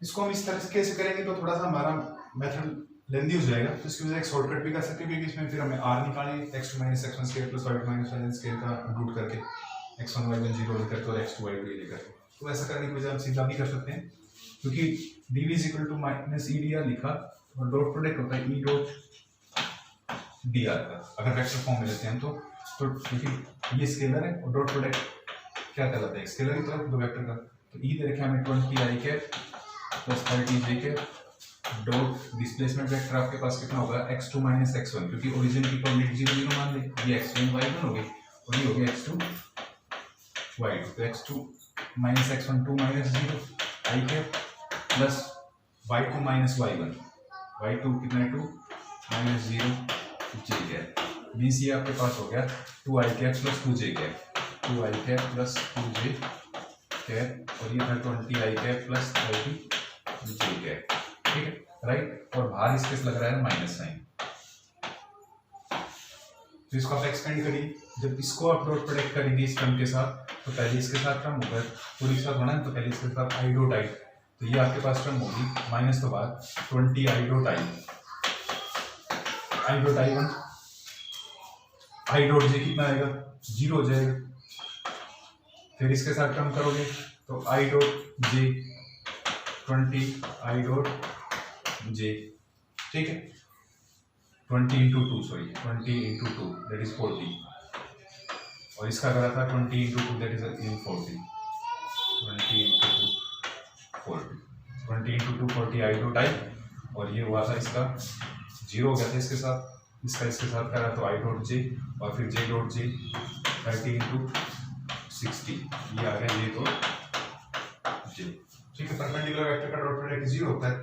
S1: इसको हम इस तरीके से करेंगे तो थोड़ा सा हमारा मेथड लेंदी हो जाएगा, तो इसकी वजह एक शॉर्टकट भी कर सकते हैं, क्योंकि इसमें फिर हमें r निकालेंगे x2 - x1 square plus y2 - y1 square का रूट करके x1 y1 0 लेकर और x2 y2 लेकर, तो ऐसा करने की वजह हम सीधा भी कर सकते हैं, क्योंकि dv = -EDR लिखा और डॉट प्रोडक्ट होता है e डॉट dr का, अगर वेक्टर फॉर्म में लेते हैं तो क्योंकि ये स्केलर है और डॉट प्रोडक्ट क्या कहलाता है, स्केलर की तरफ दो वेक्टर का, तो e दे रखा हमें 20i cap plus 30j cap dot displacement vector आपके पास कितना होगा, x2 - x1, क्योंकि ओरिजिन की कोऑर्डिनेट 0 0 मान ले, ये x1 y1 हो गई और ये हो गया x2 y2, तो x2 - x1 2 - 0 i cap plus y2 - y1, y2 कितना है 2 - 0 j कैप, मींस ये आपके पास हो गया 2i cap plus 2j cap, 2i cap plus 2j cap, और ये था 20i cap plus 30j cap, ठीक है, राइट। और बाहर इसके लग रहा है माइनस साइन, तो इसको आप एक्सपेंड करिए, जब इसको आप डॉट प्रोडक्ट करेंगे इस टर्म के साथ, तो पहले इसके साथ टर्म होगा, पूरी साथ होना है तो पहले इसके साथ i डॉट i, तो ये आपके पास टर्म होगी माइनस के बाद 20i dot i, i dot i1, i dot j कितना आएगा 0 हो जाएगा, फिर इसके साथ टर्म करोगे तो i dot j 20i dot j, ठीक है, 20 × 2 सॉरी 20 × 2 दैट इज 40, और इसका करा था 20 × 2 that is again 40, 20 × 2 40, 20 × 2 40 i dot i, और ये हुआ था इसका 0 हो गया था इसके साथ, इसका इसके साथ करा तो i डॉट j, और फिर j डॉट j 30 × 60, ये आ गया j डॉट j, ठीक है। परपेंडिकुलर वेक्टर का डॉट प्रोडक्ट 0 होता है,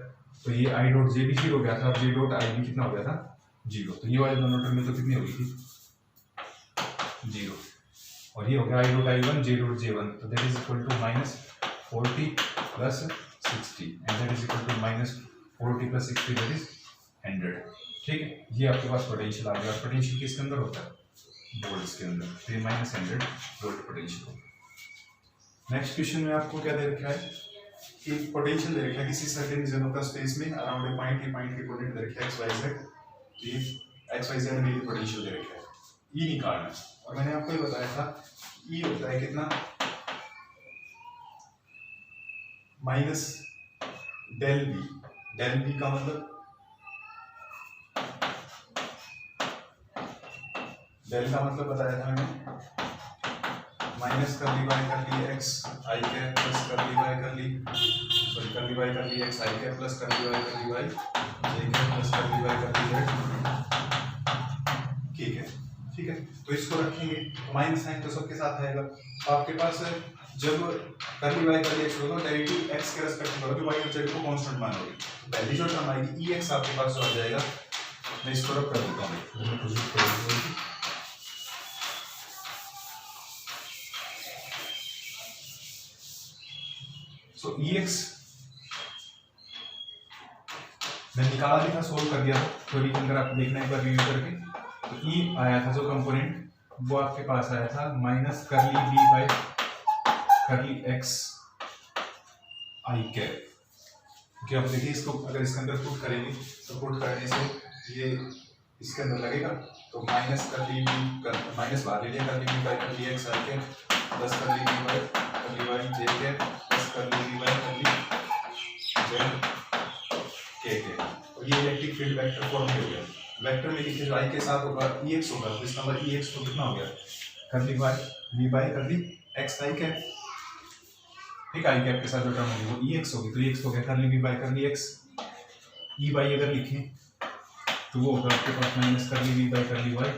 S1: तो ये i डॉट j भी 0 हो गया था, j डॉट i भी कितना हो गया था 0, तो ये वाले दोनों टर्म में तो कितनी होगी थी 0, और ये हो गया i dot i1 j dot j1, तो that is equal to -40 plus 60 and that is equal to -40 plus 60 that is 100, ठीक है। ये आपके पास पोटेंशियल आ गया, पोटेंशियल किसके अंदर होता है, वोल्ट्स के अंदर, तो ये -100 वोल्ट पोटेंशियल। नेक्स्ट क्वेश्चन में आपको क्या दे रखा है कि पोटेंशियल दे रखा है किसी certain region of the space में अराउंड ए पॉइंट, ये पॉइंट की कोऑर्डिनेट दे रखा है xyz, ये xyz में ये पोटेंशियल दे रखा है, E निकालना है, और मैंने आपको ये बताया था E होता है कितना माइनस डेल V का मतलब डेल का मतलब बताया था मैंने माइनस कर ली बाय कर ली x i कैप प्लस कर ली बाय कर ली सॉरी कर ली बाय कर ली x i कैप प्लस कर ली बाय j कैप प्लस कर ली बाय कर ली z k कैप, ठीक है। तो तो इसको रखेंगे तो माइनस साइन तो सबके साथ आएगा। तो आपके पास जब कर्ली वाई कर्ली एक्स होगा डेरिवेटिव एक्स के रेस्पेक्ट में करोगे वाई और जेड को कांस्टेंट मानोगे, पहली जो टर्म आएगी ई एक्स आपके पास जो आ जाएगा, मैं इसको रब कर देता हूँ। सो ई एक्स मैंने निकाला भी था, सोल्व कर दिया थोड़ी के अंदर, आप देखना एक बार रिव्यू करके। तो ई आया था जो कंपोनेंट वो आपके पास आया था minus curly B by curly X I cap. क्योंकि आप देखिए इसको अगर इसके अंदर पुट करेंगे तो पुट करने से ये इसके अंदर लगेगा, तो माइनस कर्ली बी माइनस बाहर ले लिया curly B by curly X I cap plus curly B by curly Y J cap plus curly B by curly Z K cap. और ये इलेक्ट्रिक फील्ड वेक्टर फॉर्म हो गया। Vector में लिखिए जो आई के साथ होगा ई एक्स होगा, तो इसका मतलब ई एक्स तो कितना हो गया curly Y B by curly X I cap, ठीक है। आई कैप के साथ जो टर्म होगी वो ई एक्स होगी, तो ई एक्स हो गया curly B by curly X. E by अगर लिखें तो वो होगा आपके पास minus curly B by curly Y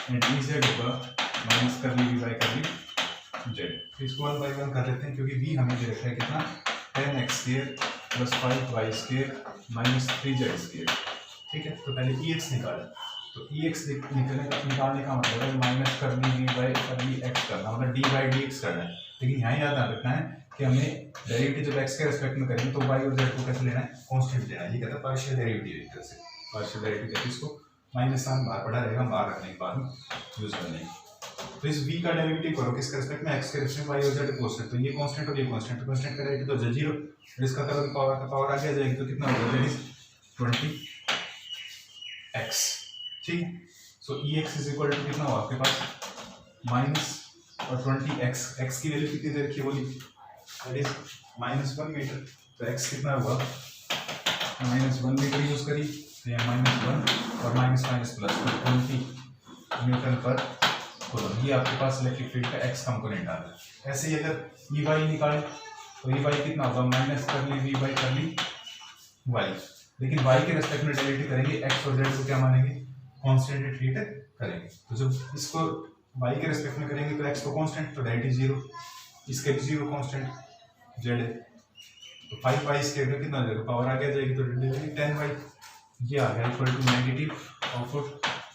S1: and E Z होगा minus curly B by curly Z. तो इसको 1 बाई 1 कर लेते हैं क्योंकि बी हमें दे रखा है कितना 10x² plus 5y² minus 3z², ठीक है। तो पहले ई एक्स निकालें, तो ई एक्स निकालने का मतलब है minus curly B by curly X करना, मतलब डी बाई डी एक्स करना है। लेकिन यहाँ याद रखना है कि हमें डेरिवेटिव जब एक्स के रेस्पेक्ट में करेंगे तो वाई और जेड को कैसे लेना है, कांस्टेंट लेना है। ये कहता है पार्शियल डेरिवेटिव, एक तरह से पार्शियल डेरिवेटिव कहते हैं इसको। माइनस साइन बाहर पड़ा रहेगा, बाहर रखने के बाद यूज करने। तो इस v का डेरिवेटिव करो किसके रेस्पेक्ट में, x के रेस्पेक्ट में, y और z कांस्टेंट, तो ये कांस्टेंट और ये कांस्टेंट, कांस्टेंट का डेरिवेटिव तो जीरो, और इसका करोगे पावर आगे आ जाएगी तो कितना होगा, दैट इज 20x, ठीक। सो ex इज इक्वल टू कितना होगा आपके पास माइनस और 20x, x की वैल्यू कितनी दे रखी है बोली, दैट इज -1 मीटर। तो x कितना होगा -1 मीटर यूज करी, तो यहाँ -1 और minus minus plus 20 newton per coulomb. ये आपके पास इलेक्ट्रिक फील्ड का x कंपोनेंट आ रहा है। ऐसे ही अगर ई वाई निकालें तो ई वाई कितना होगा minus curly V by curly Y, लेकिन y के रेस्पेक्ट में डेरिवेटिव करेंगे x और z को क्या मानेंगे, कांस्टेंट ट्रीट करेंगे। तो जब इसको y के रेस्पेक्ट में करेंगे तो x को कांस्टेंट, तो डेरिवेटिव 0, इसके भी 0 कांस्टेंट z है, तो 5y स्क्वायर का कितना आ जाएगा, पावर आगे आ जाएगी तो डेरिवेटिव 10y, ये आ गया equal to negative of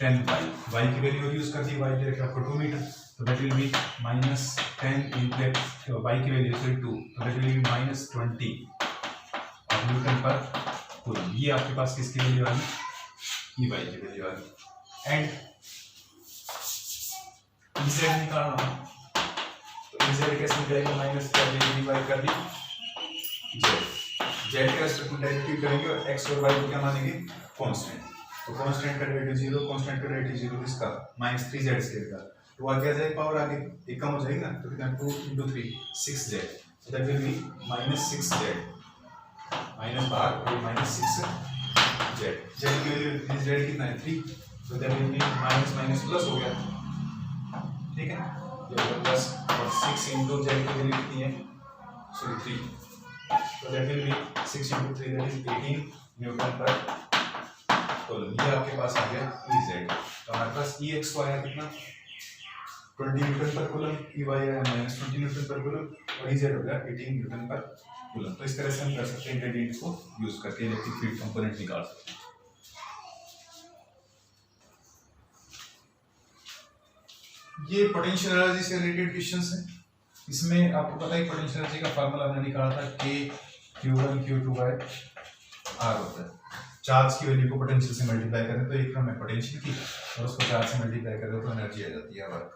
S1: 10y। y की वैल्यू यूज कर दी, y दे रखा आपको 2 मीटर, तो that will be -10 into y की वैल्यू से 2, तो that will be -20 newton per coulomb. ये आपके पास किसकी वैल्यू आ गई, ई वाई की वैल्यू आ गई। एंड z निकालना, तो z कैसे निकलेगा, माइनस कर दी डी वाई कर दी z के रेस्पेक्ट में डेरिवेटिव करेंगे और x और y को क्या मानेंगे, कांस्टेंट। तो कांस्टेंट का डेरिवेटिव 0, कांस्टेंट का डेरिवेटिव 0, इसका -3z² का, तो आगे आ जाएगा पावर आगे एक कम हो जाएगी ना, तो कितना 2 × 3 6z, that will B -6z, minus बाहर और -6z, z की वैल्यू z कितना है 3, तो that will B minus minus plus हो गया, ठीक है। ये होगा प्लस और 6 × z की वैल्यू कितनी है, सॉरी 3, तो that will B 6 × 3 that is 18 Newton per coulomb. ये आपके पास आ गया Ez। तो हमारे पास Ex को आया कितना 20 न्यूटन पर कूलम, Ey आया -20 न्यूटन पर कूलम और Ez हो गया 18 न्यूटन पर कूलम। तो इस तरह से हम कर सकते हैं ग्रेडियंट को यूज करके इलेक्ट्रिक फील्ड कंपोनेंट निकाल सकते हैं। ये पोटेंशियल एनर्जी से रिलेटेड क्वेश्चंस हैं। इसमें आपको पता है पोटेंशियल एनर्जी का फार्मूला हमने निकाला था K Q1 Q2 bye R होता है। चार्ज की वैल्यू को पोटेंशियल से मल्टीप्लाई करें तो एक क्रम है पोटेंशियल की, और उसको चार्ज से मल्टीप्लाई करें तो एनर्जी आ जाती है वर्क।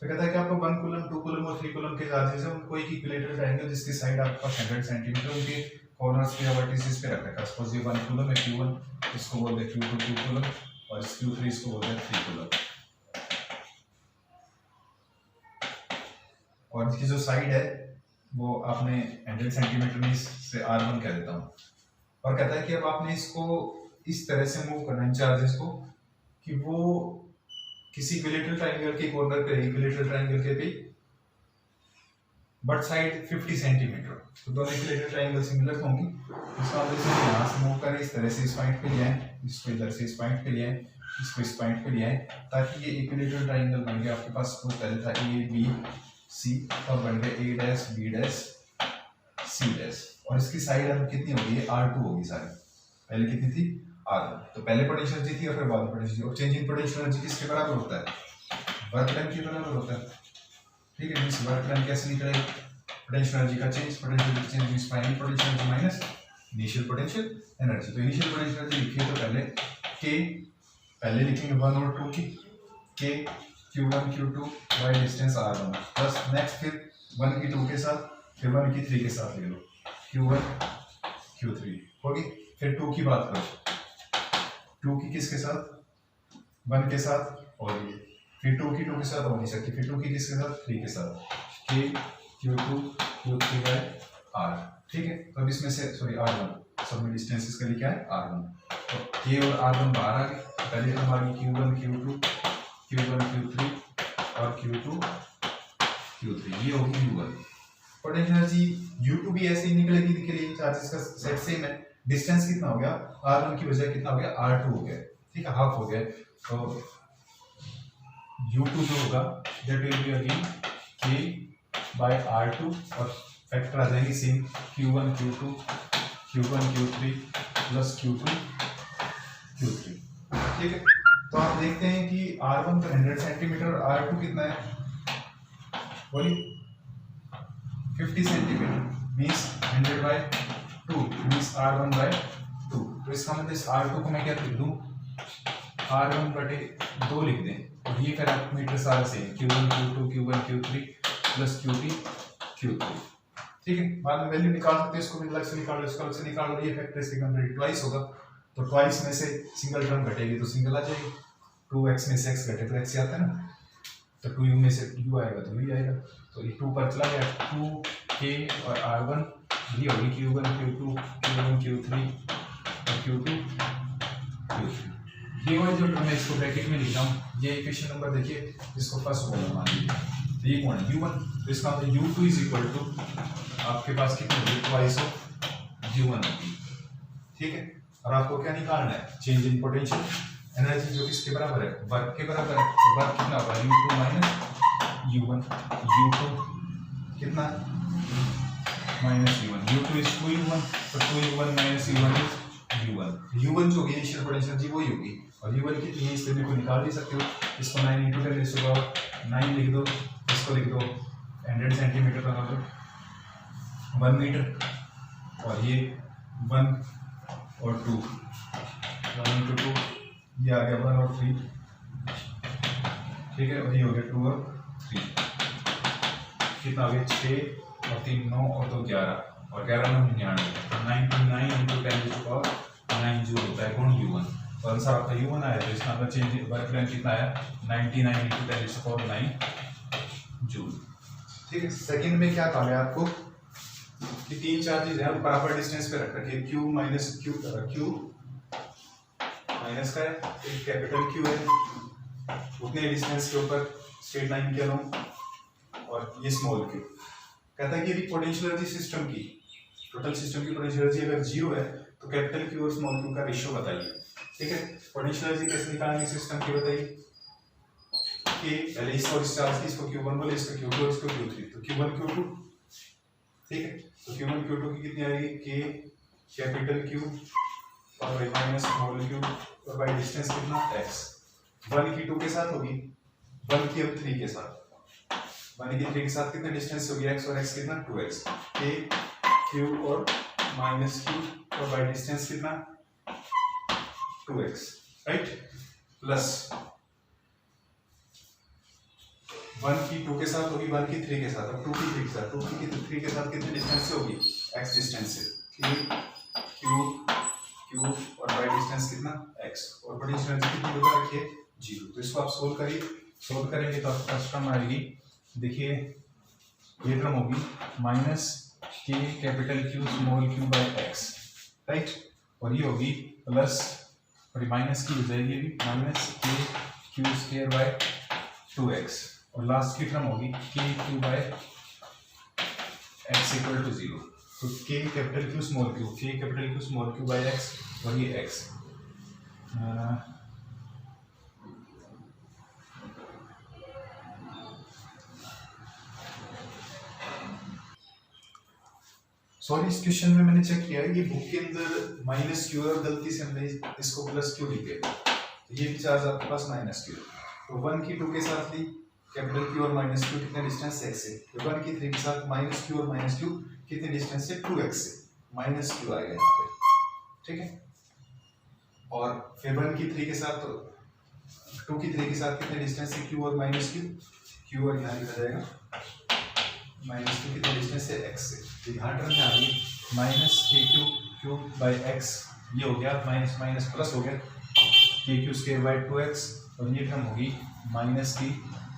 S1: तो कहता है कि आपको 1 कूलम 2 कूलम और 3 कूलम के चार्जेस है, उनको एक इक्विलेटरल ट्रायंगल जिसकी साइड आपके पास 100 सेंटीमीटर उनके कॉर्नर्स पे या वर्टिसेस पे रख रखा है। सपोज ये 1 कूलम है Q1, इसको बोलते हैं Q2 2 कूलम, और Q3 इसको बोलते हैं 3 कूलम। और इसकी जो साइड है वो आपने 100 सेंटीमीटर में से R1 कह देता हूँ। और कहता है कि अब आपने इसको इस तरह से मूव करना है चार्जेस को कि वो किसी इक्विलेटरल ट्रायंगल के कॉर्नर पे रहे, इक्विलेटरल ट्रायंगल के पे, बट साइड 50 सेंटीमीटर। तो दोनों इक्विलेटरल ट्रायंगल सिमिलर होंगी। इसका मतलब यहाँ से मूव करें इस तरह से इस पॉइंट पे ले आए, इसको इधर से इस पॉइंट पे ले आए, इसको इस पॉइंट पे लिया है ताकि ये इक्विलेटरल ट्रायंगल बन गया आपके पास। वो पहले था ए बी सी, और बन गया A dash B dash C dash, और इसकी साइड अब कितनी होगी, R2 होगी सारी। पहले कितनी थी, R1। तो पहले पोटेंशियल एनर्जी थी और फिर बाद में पोटेंशियल, और चेंज इन पोटेंशियल एनर्जी किसके बराबर होता है, वर्क डन के बराबर होता है। ठीक है, मींस वर्क डन कैसे निकलेगा, पोटेंशियल एनर्जी का change, potential energy change means final potential energy minus initial potential energy. तो इनिशियल पोटेंशियल एनर्जी लिखिए तो पहले के, पहले लिखेंगे 1 और 2 की, के Q1 Q2 by distance R1 plus next फिर 1 की 2 के साथ, फिर 1 की 3 के साथ ले लो, Q1 Q3 होगी। फिर 2 की बात करो, 2 की किसके साथ, 1 के साथ, और ये फिर 2 की 2 के साथ हो नहीं सकती, फिर 2 की किसके साथ, 3 के साथ, K Q2 Q3 bye R। ठीक है, तो अब इसमें से सॉरी R1, सब में डिस्टेंस इसका लिखा है R1, तो K और R1 बाहर आ गए। पहले टर्म आ गई Q1 Q2 Q1 Q3 और Q2 Q3, ये होगी U1। पोटेंशियल एनर्जी U2 भी ऐसे ही निकलेगी, देखिए चार्जेस का सेट सेम है। डिस्टेंस कितना हो गया, R1 की बजाय कितना हो गया, R2 हो गया। ठीक है, हाफ हो गया। तो U2 जो होगा that will be again K by R2, और फैक्टर आ जाएंगे same Q1 Q2 Q1 Q3 plus Q2 Q3। ठीक है, तो आप देखते हैं कि R1 तो 100 सेंटीमीटर और R2 कितना है, बोलिए 50 centimetre, means 100 by 2 means R1 by 2। तो इसका मतलब इस R2 को मैं क्या लिख दूं, R1 बटे 2 लिख दें, और ये फिर आप मीटर सारा से Q1 Q2 Q1 Q3 plus Q2 Q3। ठीक है, बाद में वैल्यू निकाल सकते हैं, इसको भी अलग से निकाल लो, इसको अलग से निकाल लो, ये फैक्टर इसके कंपेयर ट्वाइस होगा, तो ट्वाइस में से सिंगल टर्म घटेगी तो सिंगल आ जाएगी, 2x में से x घटे तो x आता है ना, तो 2u में से u आएगा तो v आएगा, तो ये 2 पर चला गया, 2k और R1, ये होगी Q1 Q2 Q1 Q3 और Q2 Q3। ये वाली जो टर्म है इसको ब्रैकेट में लिखता हूँ, ये इक्वेशन नंबर देखिए, इसको फर्स्ट वाला मान लीजिए, तो ये कौन है U1, तो इसका मतलब U2 इज इक्वल टू आपके पास कितनी होगी, ट्वाइस ऑफ U1 होगी। ठीक है, और आपको क्या निकालना है, चेंज इन पोटेंशियल एनर्जी जो किसके बराबर है, वर्क के बराबर है। वर्क कितना होगा, U2 माइनस U1, U2 कितना minus U1, U2 is 2U1, तो 2U1 minus U1 is U1। U1 जो होगी इनिशियल पोटेंशियल एनर्जी वही होगी, और U1 कितनी है इससे भी निकाल भी सकते हो, इसको 9 × 10⁻⁹ लिख दो, इसको लिख दो 100 सेंटीमीटर का मतलब 1 मीटर, और ये 1 और 2, 1 × 2 ये आ गया 1 और 3। ठीक है, और ये हो गया 2 और 3, कितना आ गया 6 और 3 9 और 2 11, और 11 9 99, तो 99 × 10⁻⁹ जूल होता है गुण U1, तो आंसर आपका U1 आया। तो इसका मतलब चेंज वर्क डन कितना आया, 99 × 10⁻⁹ जूल। ठीक है, सेकंड में क्या कहा गया आपको कि 3 चार्जेस हैं, बराबर डिस्टेंस पे रख रखिए, Q माइनस Q माइनस का है, एक कैपिटल Q है, उतने डिस्टेंस के ऊपर स्ट्रेट लाइन के अलोंग, और ये स्मॉल q। कहता है कि यदि पोटेंशियल एनर्जी सिस्टम की, टोटल सिस्टम की पोटेंशियल एनर्जी अगर 0 है तो कैपिटल Q और स्मॉल q का रेशियो बताइए। ठीक है, पोटेंशियल एनर्जी कैसे निकालेंगे सिस्टम की बताइए, कि पहले इसको डिस्चार्ज की, इसको Q1 बोले, इसको Q2 और इसको Q3, तो Q1 Q2। ठीक है, तो Q1 Q2 की कितनी आएगी, K कैपिटल Q और y माइनस स्मॉल q, और बाई डिस्टेंस कितना x, 1 की 2 के साथ होगी, 1 की अब 3 के साथ, 1 की 3 के साथ कितने डिस्टेंस होगी x, और x कितना 2x, k q और माइनस q, और बाई डिस्टेंस कितना 2x, राइट, प्लस 1 की 2 के साथ होगी, 1 की 3 के साथ, अब 2 की 3 के साथ, 2 की 3 के साथ कितने डिस्टेंस से होगी, x डिस्टेंस से, q और बाई डिस्टेंस कितना x, और पोटेंशियल एनर्जी कितनी बता रखी है 0। तो इसको आप सोल्व करिए, सोल्व करेंगे तो आपका फर्स्ट टर्म आएगी, देखिए ये टर्म होगी minus k capital Q small q by x, right, और ये होगी प्लस, और माइनस की हो जाएगी भी, minus k q square by 2x, और लास्ट की टर्म होगी k q by x equal to 0। तो k capital Q small q, k capital Q small q by x, और ये x, सॉरी, इस क्वेश्चन में मैंने चेक किया है ये बुक के अंदर माइनस क्यू और गलती से हमने इसको प्लस क्यू लिख दिया, ये भी चार्ज आपके पास माइनस क्यू। तो 1 की 2 के साथ ली कैपिटल क्यू और माइनस क्यू कितने डिस्टेंस x से, फिर 1 की 3 के साथ माइनस क्यू और माइनस क्यू कितने डिस्टेंस से 2x से, माइनस क्यू आएगा यहाँ पे, ठीक है। और फिर 1 की 3 के साथ 2 की 3 के साथ कितने डिस्टेंस से q और माइनस क्यू और यहाँ लिखा जाएगा माइनस क्यू कितने डिस्टेंस से x से। तो यहाँ टर्म में आ गई माइनस के क्यू बाई एक्स, ये हो गया माइनस माइनस प्लस हो गया के क्यू स्क्वायर बाई 2x, और ये टर्म होगी माइनस की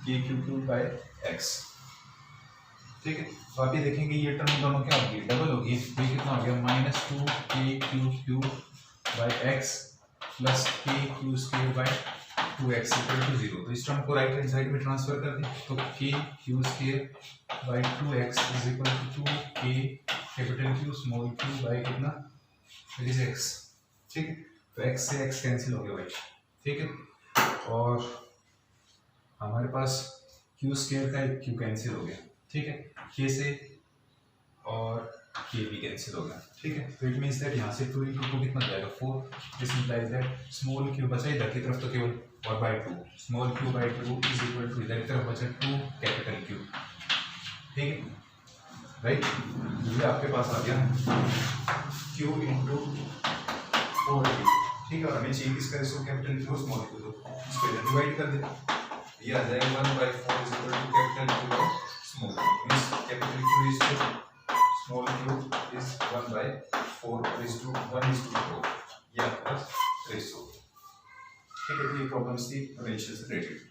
S1: के क्यू बाई एक्स, ठीक है। तो आप ये देखेंगे ये टर्म दोनों क्या होगी, डबल होगी। ये कितना हो गया minus 2 k q by x plus k q square by 2x equal to 0। तो इस टर्म को राइट हैंड साइड में ट्रांसफर कर दें, तो k q square by 2x is equal to 2 k capital Q small q by कितना it is x, ठीक है। तो x से x कैंसिल हो गया भाई, ठीक है। और हमारे पास क्यू स्क्वायर का क्यू कैंसिल हो गया, ठीक है, k से, और k भी कैंसिल हो गया, ठीक है। तो इट मींस दैट यहाँ से 2 into 2 कितना जाएगा 4, this implies that small q बचा इधर की तरफ तो केवल और by 2, small q by 2 is equal to इधर की तरफ बचा 2 कैपिटल क्यू, ठीक है, राइट। ये आपके पास आ गया q into 4k, ठीक है। और हमें चाहिए किसका इसको कैपिटल क्यू स्मॉल क्यू, तो इसको इधर डिवाइड कर दे, ये आ जाएगा 1/4 is equal to capital Q by small q, means capital Q is to small q is 1/4 is to 1:4, ये आपका रेशियो, ठीक है। ये प्रॉब्लम्स थी रेशियो से रिलेटेड।